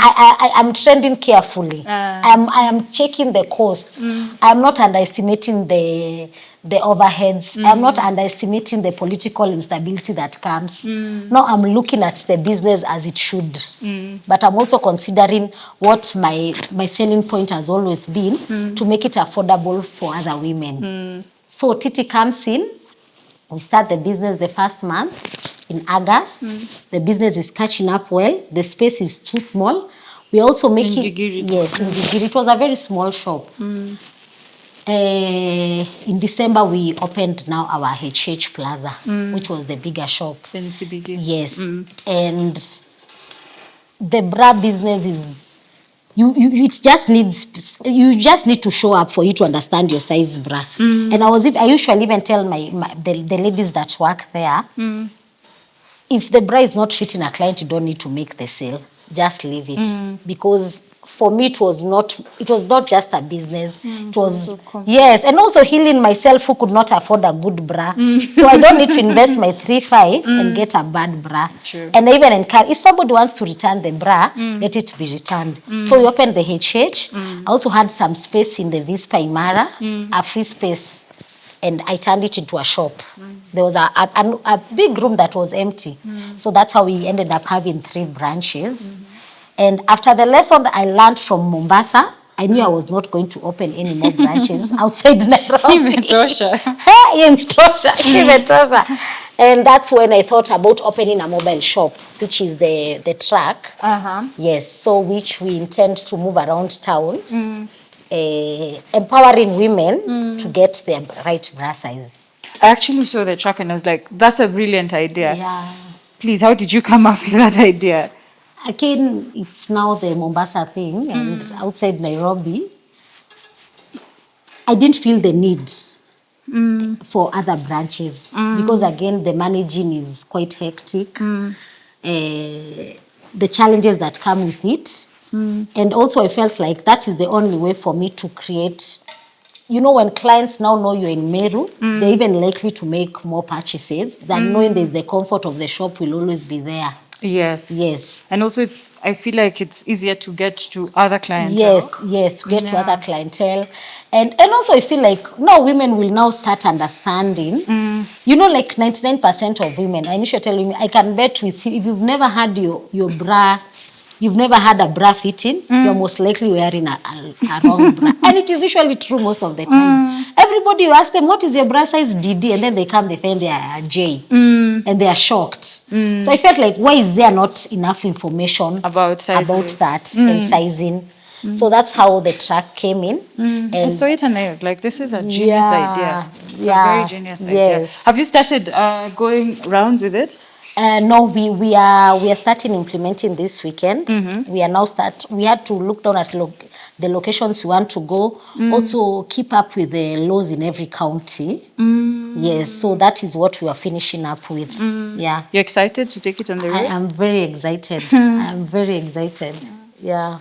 I'm trending carefully. I am checking the cost. I'm not underestimating the overheads. I'm not underestimating the political instability that comes. No, I'm looking at the business as it should. But I'm also considering what my selling point has always been to make it affordable for other women. So Titi comes in. We start the business the first month in August. The business is catching up well. The space is too small. We also make
in Gigiri.
Yes, in Gigiri. It was a very small shop. In December, we opened now our HH Plaza, which was the bigger shop.
In CBD.
Yes. And the bra business is, you just need to show up for you to understand your size bra. And I usually even tell the ladies that work there, if the bra is not fitting a client, you don't need to make the sale. Just leave it. Because for me, it was not just a business. It was, yes, and also healing myself who could not afford a good bra. So I don't need to invest my 3-5 and get a bad bra.
True.
And I even encourage, if somebody wants to return the bra, let it be returned. So we opened the HH. I also had some space in the Vispa Imara, a free space. and I turned it into a shop. There was a big room that was empty. So that's how we ended up having 3 branches. And after the lesson I learned from Mombasa, I knew I was not going to open any more branches outside Nairobi.
Imetosha.
Imetosha, imetosha. And that's when I thought about opening a mobile shop, which is the truck. Yes, so which we intend to move around towns, empowering women to get their right bra size.
I actually saw the truck and I was like, that's a brilliant idea.
Yeah.
Please, how did you come up with that idea?
Again, it's now the Mombasa thing, and outside Nairobi, I didn't feel the need for other branches because, again, the managing is quite hectic. The challenges that come with it. And also, I felt like that is the only way for me to create. You know, when clients now know you're in Meru, they're even likely to make more purchases than knowing there's the comfort of the shop will always be there.
Yes.
Yes.
And also, I feel like it's easier to get to other clientele.
Yes, to get to other clientele. And also I feel like now women will now start understanding. You know, like 99% of women, I initially tell women, I can bet with you, if you've never had your bra, you've never had a bra fitting, you're most likely wearing a wrong bra. And it is usually true most of the time. Everybody, you ask them, what is your bra size, DD? And then they come, they find they are J. And they are shocked. So I felt like, why is there not enough information
about
that and sizing? So that's how the track came in.
And I saw it and I was like, this is a genius idea. It's a very genius idea.
Yes.
Have you started going rounds with it?
No, we are starting implementing this weekend. We are now we had to look down at the locations we want to go. Also keep up with the laws in every county. Yes, so that is what we are finishing up with. Yeah.
You're excited to take it on the road?
I am very excited. I am very excited. Yeah.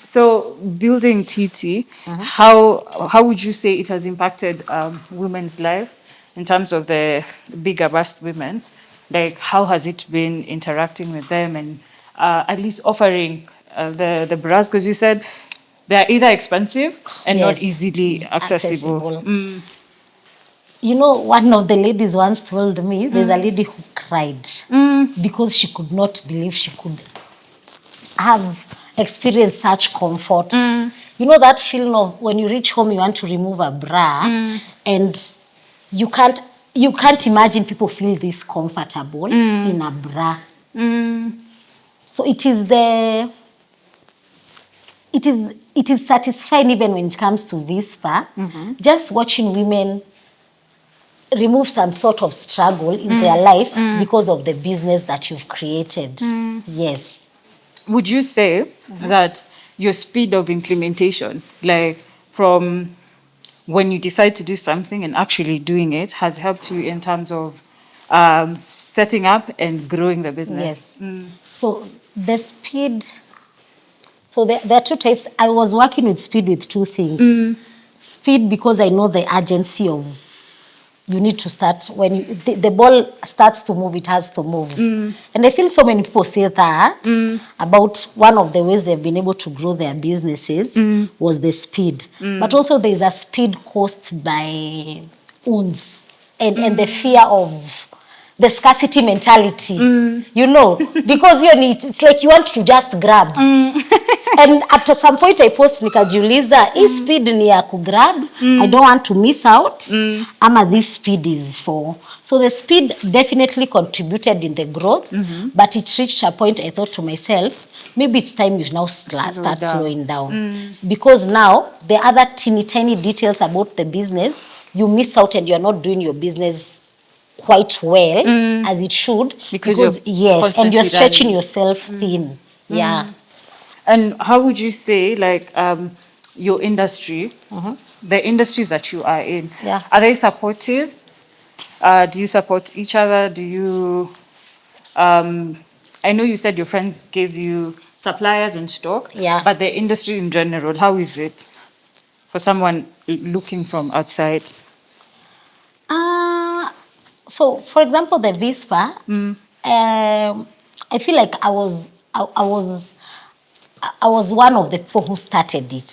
So building TT, how would you say it has impacted women's life in terms of the bigger vast women? Like, how has it been interacting with them and at least offering the bras? Because you said they're either expensive and not easily accessible.
You know, one of the ladies once told me, there's a lady who cried because she could not believe she could have experienced such comfort. You know that feeling of when you reach home, you want to remove a bra and you can't imagine people feel this comfortable in a bra. So it is satisfying even when it comes to Vispa. Just watching women remove some sort of struggle in their life because of the business that you've created. Yes.
Would you say that your speed of implementation, like from when you decide to do something and actually doing it, has helped you in terms of setting up and growing the business?
Yes. So the speed, so there are 2 types. I was working with speed with 2 things. Speed because I know the urgency of you need to start when the ball starts to move, it has to move. And I feel so many people say that about one of the ways they've been able to grow their businesses was the speed. But also there's a speed caused by wounds and the fear of the scarcity mentality, you know, because it's like you want to just grab. And at some point I post nikajiuliza, hii speed ni ya kugrab, I don't want to miss out, ama this speed is for. So the speed definitely contributed in the growth, but it reached a point I thought to myself, maybe it's time you now start slowing down. Because now the other tiny details about the business, you miss out and you're not doing your business quite well as it should. Because yes, and you're stretching yourself thin. Yeah.
And how would you say, like, your industry, the industries that you are in, are they supportive? Do you support each other? Do you, I know you said your friends gave you suppliers and stock, but the industry in general, how is it for someone looking from outside?
So, for example, the Vispa, I feel like I was I was one of the people who started it,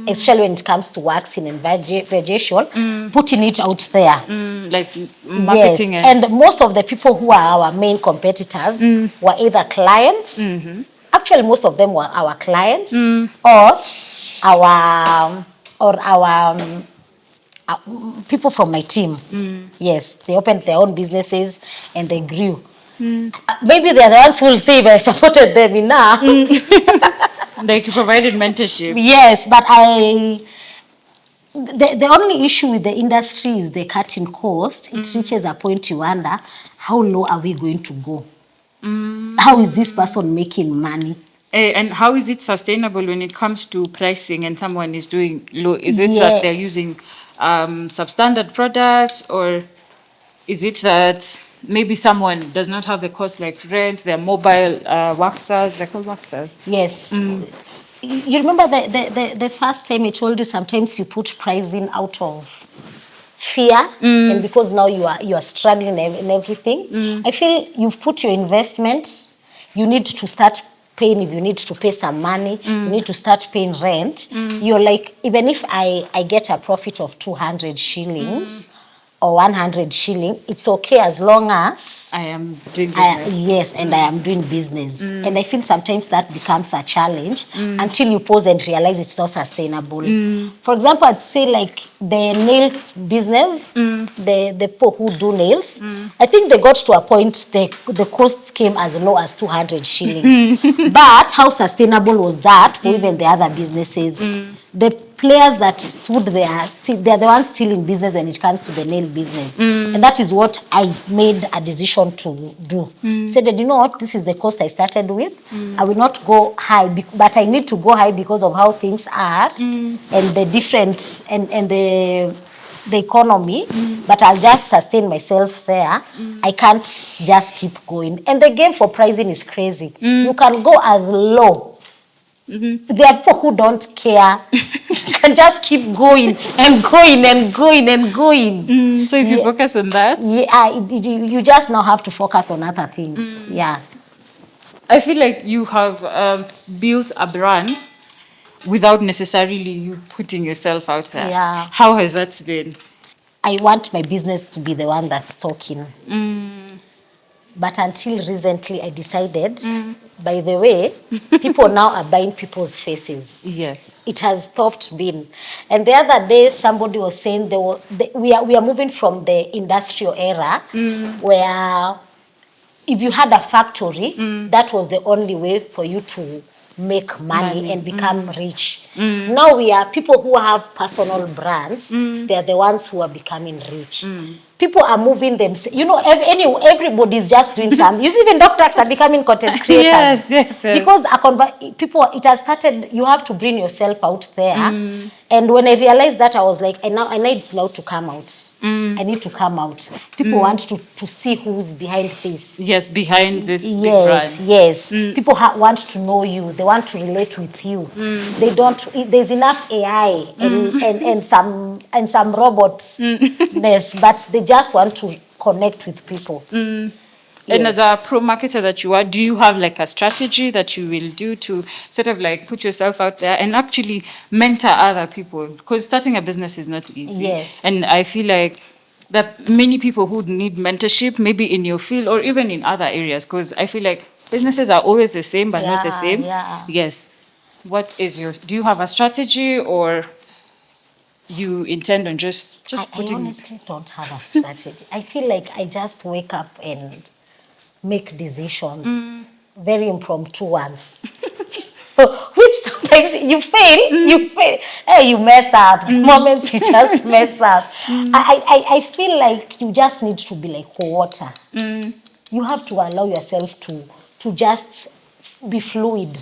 especially when it comes to waxing and vegetation, putting it out there.
Like
Yes,
marketing
and most of the people who are our main competitors were either clients. Actually, most of them were our clients our or our people from my team. Yes, they opened their own businesses and they grew. Maybe they're the ones who will say if I supported them enough.
like you provided mentorship.
Yes, but the only issue with the industry is the cutting cost. It reaches a point you wonder, how low are we going to go? How is this person making money?
And how is it sustainable when it comes to pricing and someone is doing low? Is it that
Yeah.
they're using substandard products, or is it that maybe someone does not have the cost like rent, they're mobile waxers, they're called waxers?
Yes. You remember the first time I told you sometimes you put pricing out of fear, and because now you are struggling in everything. I feel you've put your investment, you need to start paying. If you need to pay some money, you need to start paying rent. You're like, even if I get a profit of 200 shillings or 100 shilling, it's okay as long as
I am doing business.
yes, and I am doing business. And I feel sometimes that becomes a challenge until you pause and realize it's not sustainable. For example, I'd say like the nails business, the people who do nails, I think they got to a point the costs came as low as 200 shillings. But how sustainable was that for even the other businesses? The players that stood there, they're the ones still in business when it comes to the nail business. And that is what I made a decision to do. Said, you know what, this is the cost I started with. I will not go high, but I need to go high because of how things are and the different, and the economy, but I'll just sustain myself there. I can't just keep going. And the game for pricing is crazy. You can go as low. There are people who don't care. You can just keep going and going and going and going.
So if you focus on that,
You just now have to focus on other things. Yeah.
I feel like you have built a brand without necessarily you putting yourself out there.
Yeah.
How has that been?
I want my business to be the one that's talking. But until recently, I decided, by the way, people now are buying people's faces.
Yes.
It has stopped being. And the other day, somebody was saying we are moving from the industrial era where if you had a factory, that was the only way for you to make money and become rich. Now we are people who have personal brands. They are the ones who are becoming rich. People are moving themselves. You know, everybody's just doing something. You see, even doctors are becoming content creators.
Yes.
Because people, it has started. You have to bring yourself out there. And when I realized that, I was like, I need now to come out. I need to come out. People want to see who's behind this.
Yes, behind this big
Yes,
brand.
yes. People want to know you. They want to relate with you. They don't. There's enough AI and some robotness, but they just want to connect with people.
And as a pro marketer that you are, do you have like a strategy that you will do to sort of like put yourself out there and actually mentor other people? Because starting a business is not easy.
Yes.
And I feel like that many people who need mentorship, maybe in your field or even in other areas, because I feel like businesses are always the same, but not the same.
Yeah.
Yes. What is do you have a strategy, or you intend on just
I
putting?
honestly don't have a strategy. I feel like I just wake up and make decisions, very impromptu ones. Which sometimes you fail, hey, you mess up. The moments you just mess up. I feel like you just need to be like water. You have to allow yourself to just be fluid.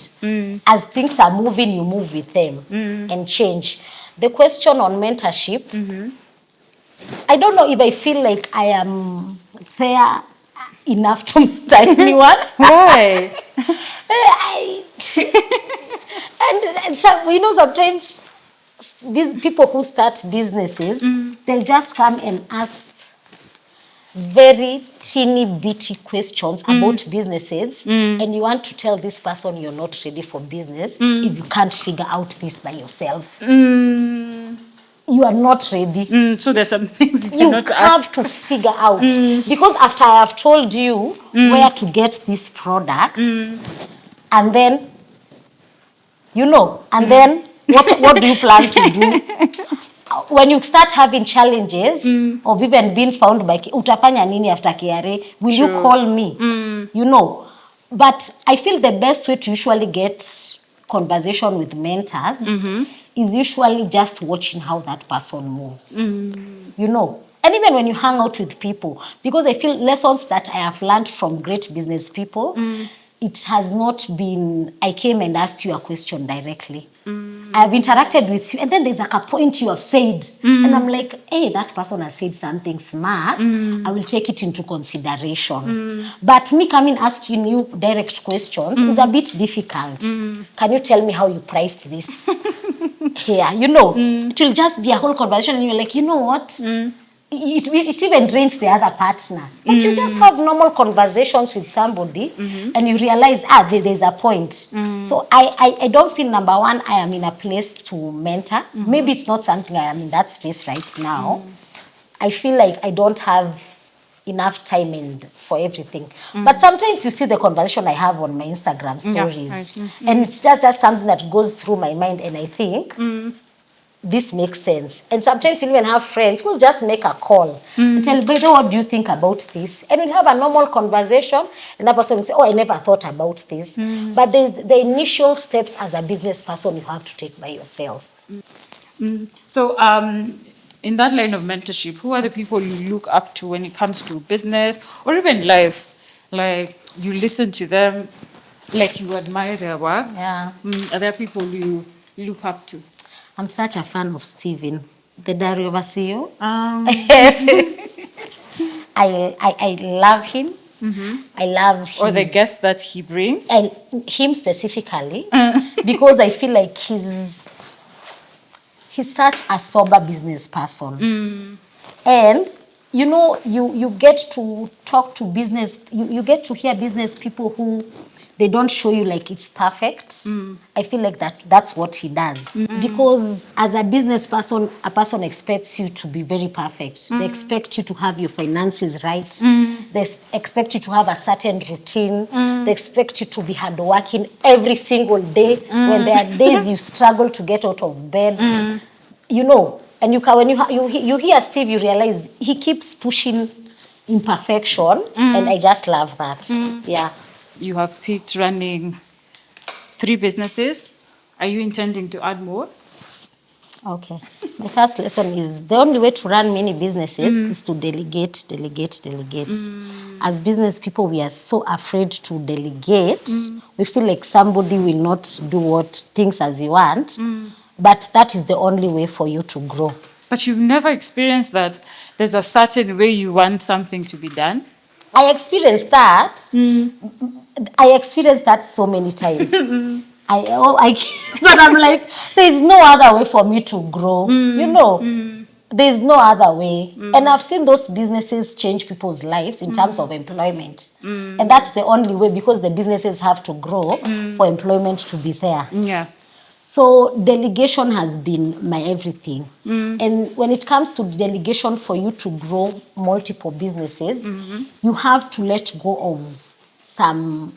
As things are moving, you move with them and change. The question on mentorship, I don't know if I feel like I am there enough to mentor anyone.
Why?
I- and so, sometimes these people who start businesses, they'll just come and ask very teeny bitty questions about businesses, and you want to tell this person you're not ready for business if you can't figure out this by yourself. You are not ready.
So there's some things you
You
cannot
have
ask.
to figure out, because after I have told you where to get this product, and then and then what do you plan to do? When you start having challenges of even being found by utafanya nini after KRA? Will you
True.
call me? But I feel the best way to usually get conversation with mentors is usually just watching how that person moves. And even when you hang out with people, because I feel lessons that I have learned from great business people, it has not been, I came and asked you a question directly. I've interacted with you, and then there's like a point you have said, and I'm like, hey, that person has said something smart. I will take it into consideration. But me coming asking you direct questions is a bit difficult. Can you tell me how you priced this? Here, it will just be a whole conversation, and you're like, you know what? It even drains the other partner. But you just have normal conversations with somebody, and you realize, there's a point. So I don't feel, number one, I am in a place to mentor. Maybe it's not something I am in that space right now. I feel like I don't have enough time for everything. But sometimes you see the conversation I have on my Instagram stories.
I see.
And it's just something that goes through my mind, and I think, this makes sense. And sometimes you even have friends who'll just make a call and tell you, by the way, what do you think about this? And we'll have a normal conversation, and that person will say, oh, I never thought about this. But the initial steps as a business person you have to take by yourself.
So, in that line of mentorship, who are the people you look up to when it comes to business or even life? Like, you listen to them, like you admire their work.
Yeah.
Are there people you look up to?
I'm such a fan of Steven, the Diary of a CEO. I love him. I love him.
Or the guests that he brings?
And him specifically, because I feel like he's such a sober business person. And you get to talk to business, you get to hear business people who they don't show you like it's perfect. I feel like that's what he does. Because as a business person, a person expects you to be very perfect. They expect you to have your finances right. They expect you to have a certain routine. They expect you to be hardworking every single day. When there are days you struggle to get out of bed, and when you hear Steve, you realize he keeps pushing imperfection, and I just love that. Yeah.
You have picked running 3 businesses. Are you intending to add more?
Okay. My first lesson is the only way to run many businesses is to delegate. As business people, we are so afraid to delegate. We feel like somebody will not do things as you want. But that is the only way for you to grow.
But you've never experienced that there's a certain way you want something to be done?
I experienced that. I experienced that so many times. But I'm like, there's no other way for me to grow. There's no other way. And I've seen those businesses change people's lives in terms of employment. And that's the only way, because the businesses have to grow for employment to be there.
Yeah.
So delegation has been my everything. And when it comes to delegation, for you to grow multiple businesses, you have to let go of some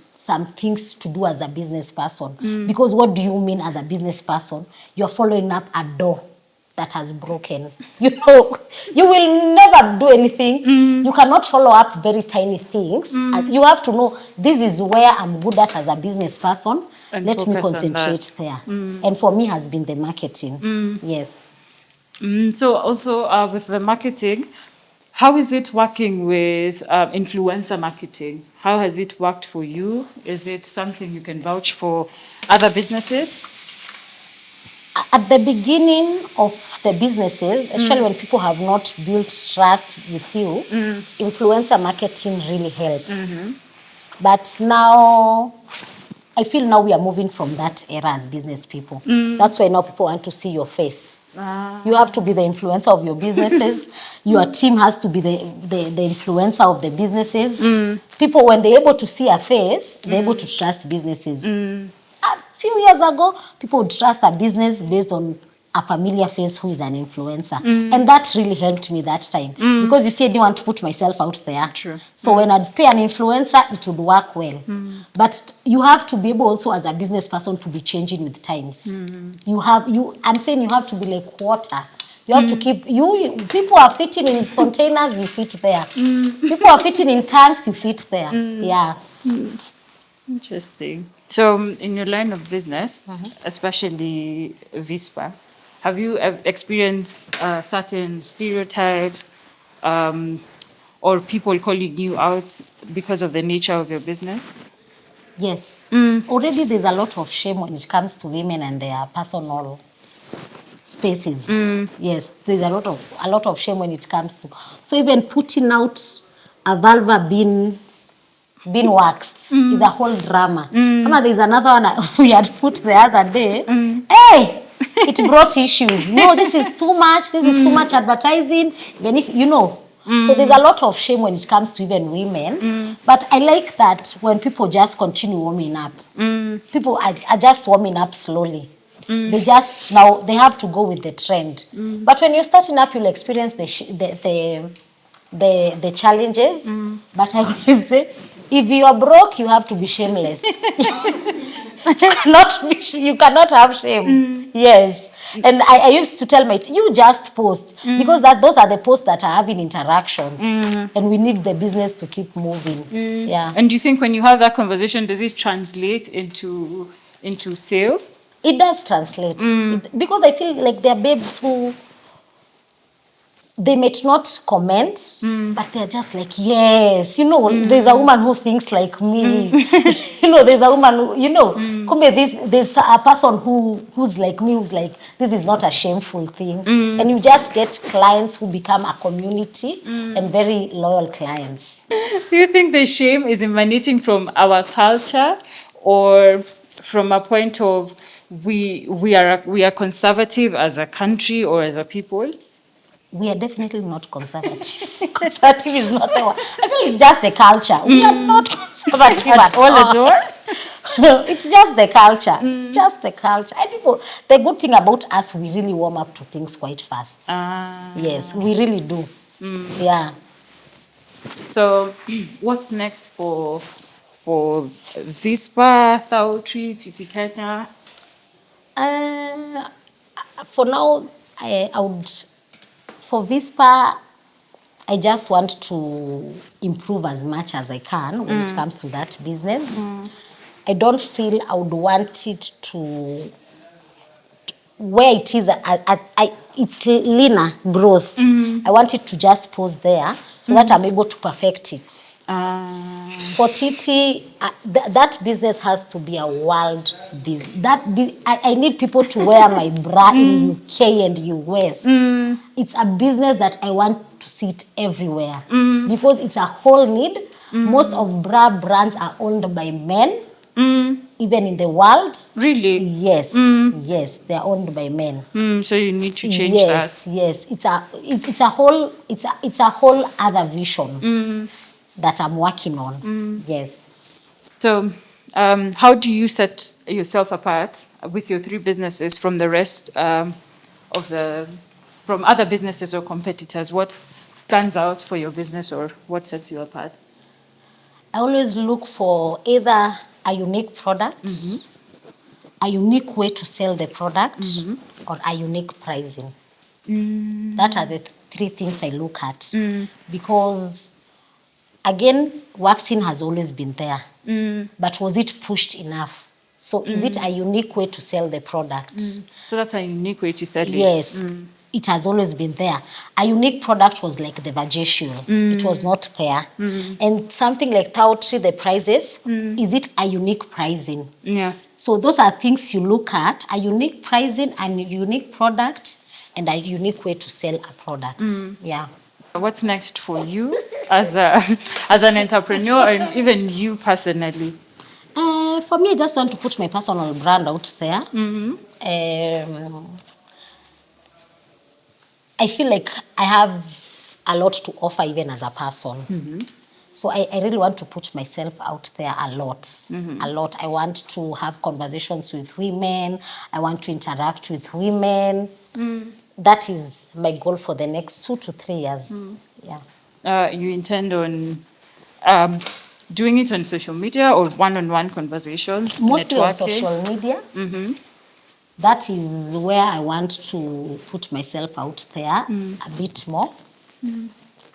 things to do as a business person. Because what do you mean as a business person? You're following up a door that has broken. You will never do anything. You cannot follow up very tiny things. You have to know, this is where I'm good at as a business person.
And
let me
focus on
concentrate there. And for me has been the marketing. Yes.
So also with the marketing, how is it working with influencer marketing? How has it worked for you? Is it something you can vouch for other businesses?
At the beginning of the businesses, especially when people have not built trust with you, influencer marketing really helps. But now, I feel now we are moving from that era as business people. That's why now people want to see your face. You have to be the influencer of your businesses. Your team has to be the influencer of the businesses. People, when they're able to see a face, they're able to trust businesses. A few years ago, people would trust a business based on a familiar face who is an influencer. And that really helped me that time. Because you see, I didn't want to put myself out there.
True.
So when I'd pay an influencer, it would work well. But you have to be able also as a business person to be changing with times. I'm saying you have to be like water. You have to keep, people are fitting in containers, you fit there. People are fitting in tanks, you fit there. Yeah.
Interesting. So, in your line of business, especially Vispa, have you experienced certain stereotypes or people calling you out because of the nature of your business?
Yes. Already there's a lot of shame when it comes to women and their personal spaces. Yes, there's a lot of shame when it comes to. So even putting out a vulva being waxed is a whole drama. There's another one we had put the other day. Hey, it brought issues. No, this is too much. This is too much advertising. Even if So there's a lot of shame when it comes to even women. But I like that when people just continue warming up. People are just warming up slowly. They just now they have to go with the trend. But when you're starting up, you'll experience the challenges. But I always say, if you are broke, you have to be shameless. You cannot have shame. Yes. And I used to tell you just post because those are the posts that are having interaction, and we need the business to keep moving. Yeah.
And do you think when you have that conversation, does it translate into sales?
It does translate because I feel like there are babes who they might not comment, but they're just like, yes, there's a woman who thinks like me. There's a woman who, there's a person who's like me, who's like, this is not a shameful thing. And you just get clients who become a community and very loyal clients.
Do you think the shame is emanating from our culture or from a point of we are conservative as a country or as a people?
We are definitely not conservative. Conservative is not the one. I think it's just the culture. We are not conservative at all. No, it's just the culture. It's just the culture. And the good thing about us, we really warm up to things quite fast. Yes, we really do. Yeah.
So, what's next for Vispa, Thautri, Titi Kenya?
For now, I would. For Vispa, I just want to improve as much as I can when it comes to that business. I don't feel I would want it to where it is. It's leaner growth. I want it to just pause there so that I'm able to perfect it. For Titi, that business has to be a world business. I need people to wear my bra in UK and US. It's a business that I want to see it everywhere because it's a whole need. Most of bra brands are owned by men, even in the world.
Really?
Yes, yes, they are owned by men.
So you need to change that.
Yes, it's a whole other vision that I'm working on. Yes.
So, how do you set yourself apart with your three businesses from the rest from other businesses or competitors? What stands out for your business or what sets you apart?
I always look for either a unique product, a unique way to sell the product, or a unique pricing. That are the three things I look at because, again, waxing has always been there, but was it pushed enough? So is it a unique way to sell the product?
So that's a unique way to sell it.
Yes, it has always been there. A unique product was like the vajacial. It was not there. And something like Tautri, the prices, is it a unique pricing?
Yeah.
So those are things you look at, a unique pricing, a unique product, and a unique way to sell a product. Yeah.
What's next for you as an entrepreneur and even you personally?
For me, I just want to put my personal brand out there. I feel like I have a lot to offer even as a person. So I really want to put myself out there a lot. A lot. I want to have conversations with women. I want to interact with women. That is my goal for the next 2 to 3 years. Yeah.
You intend on doing it on social media or one-on-one conversations,
Mostly on
networking?
social media. That is where I want to put myself out there a bit more.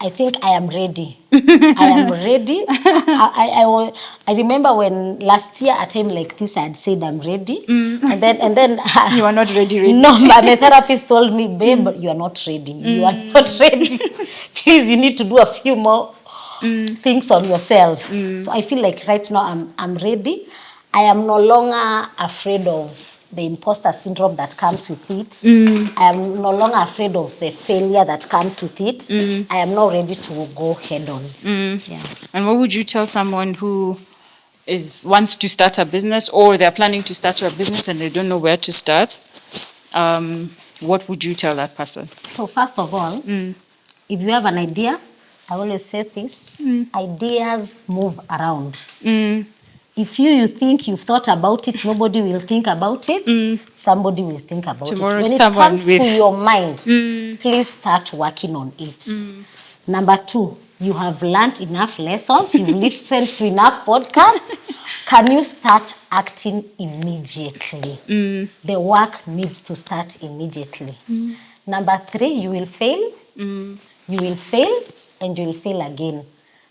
I think I am ready. I am ready. I remember when last year at a time like this, I had said I'm ready. And then
You are not ready.
no, my therapist told me, babe, you are not ready. You are not ready. Please, you need to do a few more things on yourself. So I feel like right now I'm ready. I am no longer afraid of the imposter syndrome that comes with it. I am no longer afraid of the failure that comes with it. I am now ready to go head on. Yeah.
And what would you tell someone who wants to start a business, or they're planning to start a business and they don't know where to start? What would you tell that person?
So first of all, if you have an idea, I always say this, ideas move around. If you think you've thought about it, nobody will think about it. Somebody will think about
Tomorrow
it. When it
someone
comes
with-
to your mind, please start working on it. Number 2, you have learned enough lessons. You've listened to enough podcasts. Can you start acting immediately? The work needs to start immediately. Number 3, you will fail. You will fail and you will fail again.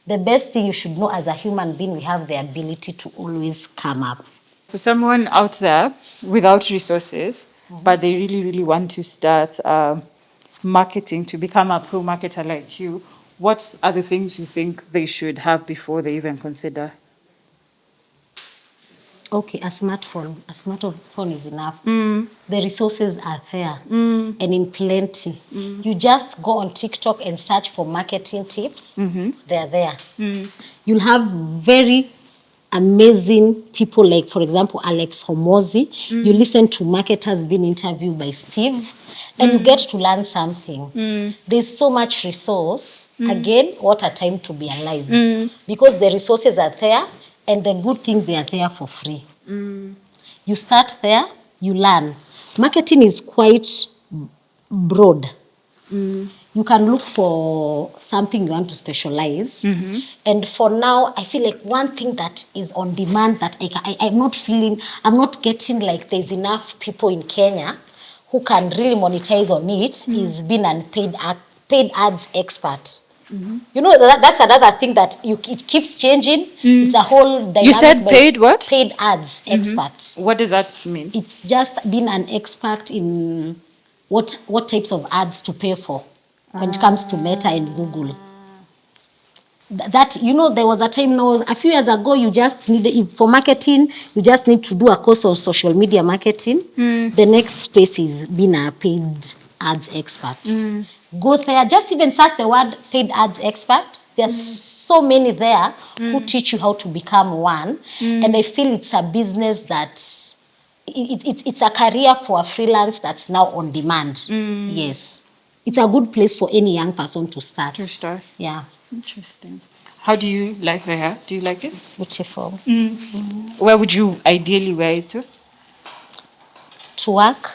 The best thing you should know as a human being, we have the ability to always come up.
For someone out there without resources, but they really, really want to start marketing, to become a pro marketer like you, what are the things you think they should have before they even consider?
Okay, a smartphone. A smartphone is enough. The resources are there and in plenty. You just go on TikTok and search for marketing tips. They're there. You'll have very amazing people like, for example, Alex Homozi. You listen to marketers being interviewed by Steve and you get to learn something. There's so much resource. Again, what a time to be alive. Because the resources are there and the good thing, they are there for free. You start there, you learn. Marketing is quite broad. You can look for something you want to specialize. And for now, I feel like one thing that is on demand that I'm not getting like there's enough people in Kenya who can really monetize on it is being a paid ads expert. You know, that's another thing that it keeps changing. It's a whole dynamic.
You said paid what?
Paid ads expert.
What does that mean?
It's just being an expert in what types of ads to pay for when it comes to Meta and Google. That, you know, there was a time now, a few years ago, you just need, for marketing, you just need to do a course of social media marketing. The next space is being a paid ads expert. Go there, just even search the word paid ads expert. There's so many there who teach you how to become one. And I feel it's a business that, it's a career for a freelance that's now on demand. Yes. It's a good place for any young person to start.
To start.
Yeah.
Interesting. How do you like the hair? Do you like it?
Beautiful.
Where would you ideally wear it to?
To work,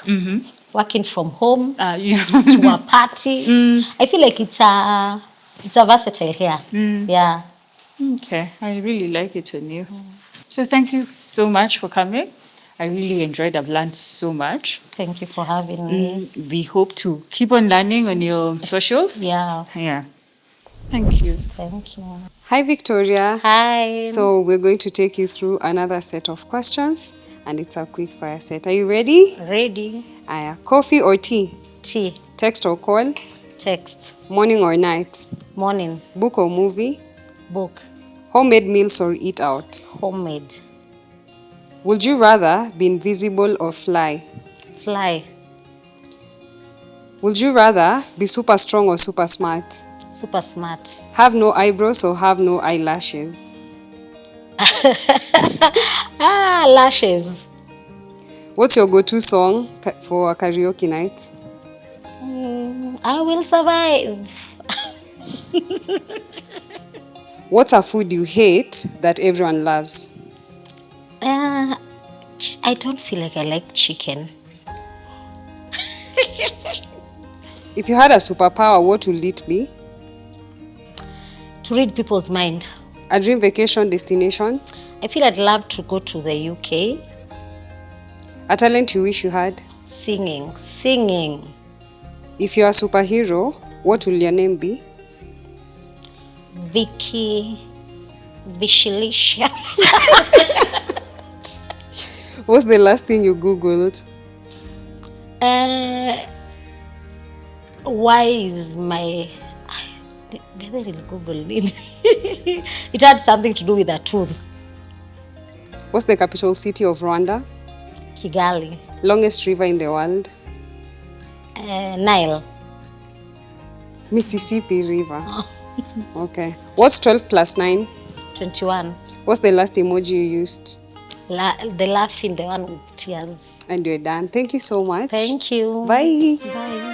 working from home,
You
to a party. I feel like it's a versatile hair. Yeah.
Okay, I really like it on you. So thank you so much for coming. I really enjoyed. I've learned so much.
Thank you for having me.
We hope to keep on learning on your socials.
Yeah.
Yeah. Thank you.
Thank you.
Hi, Victoria.
Hi.
So we're going to take you through another set of questions, and it's a quick fire set. Are you ready?
Ready.
Coffee or tea?
Tea.
Text or call?
Text.
Morning or night?
Morning.
Book or movie?
Book.
Homemade meals or eat out?
Homemade.
Would you rather be invisible or fly?
Fly.
Would you rather be super strong or super smart?
Super smart.
Have no eyebrows or have no eyelashes?
Lashes.
What's your go-to song for a karaoke night?
I will survive.
What's a food you hate that everyone loves?
Uh, I don't feel like I like chicken.
If you had a superpower, what would it be?
To read people's mind.
A dream vacation destination?
I feel I'd love to go to the UK.
A talent you wish you had?
Singing.
If you're a superhero, what will your name be?
Vicky Vishilisha.
What's the last thing you Googled?
Why is my... Whether in Google it had something to do with a tooth.
What's the capital city of Rwanda?
Kigali.
Longest river in the world?
Nile.
Mississippi River. Okay. What's 12 plus 9?
21.
What's the last emoji you used?
The laughing, the one with tears.
And you're done. Thank you so much.
Thank you.
Bye.
Bye.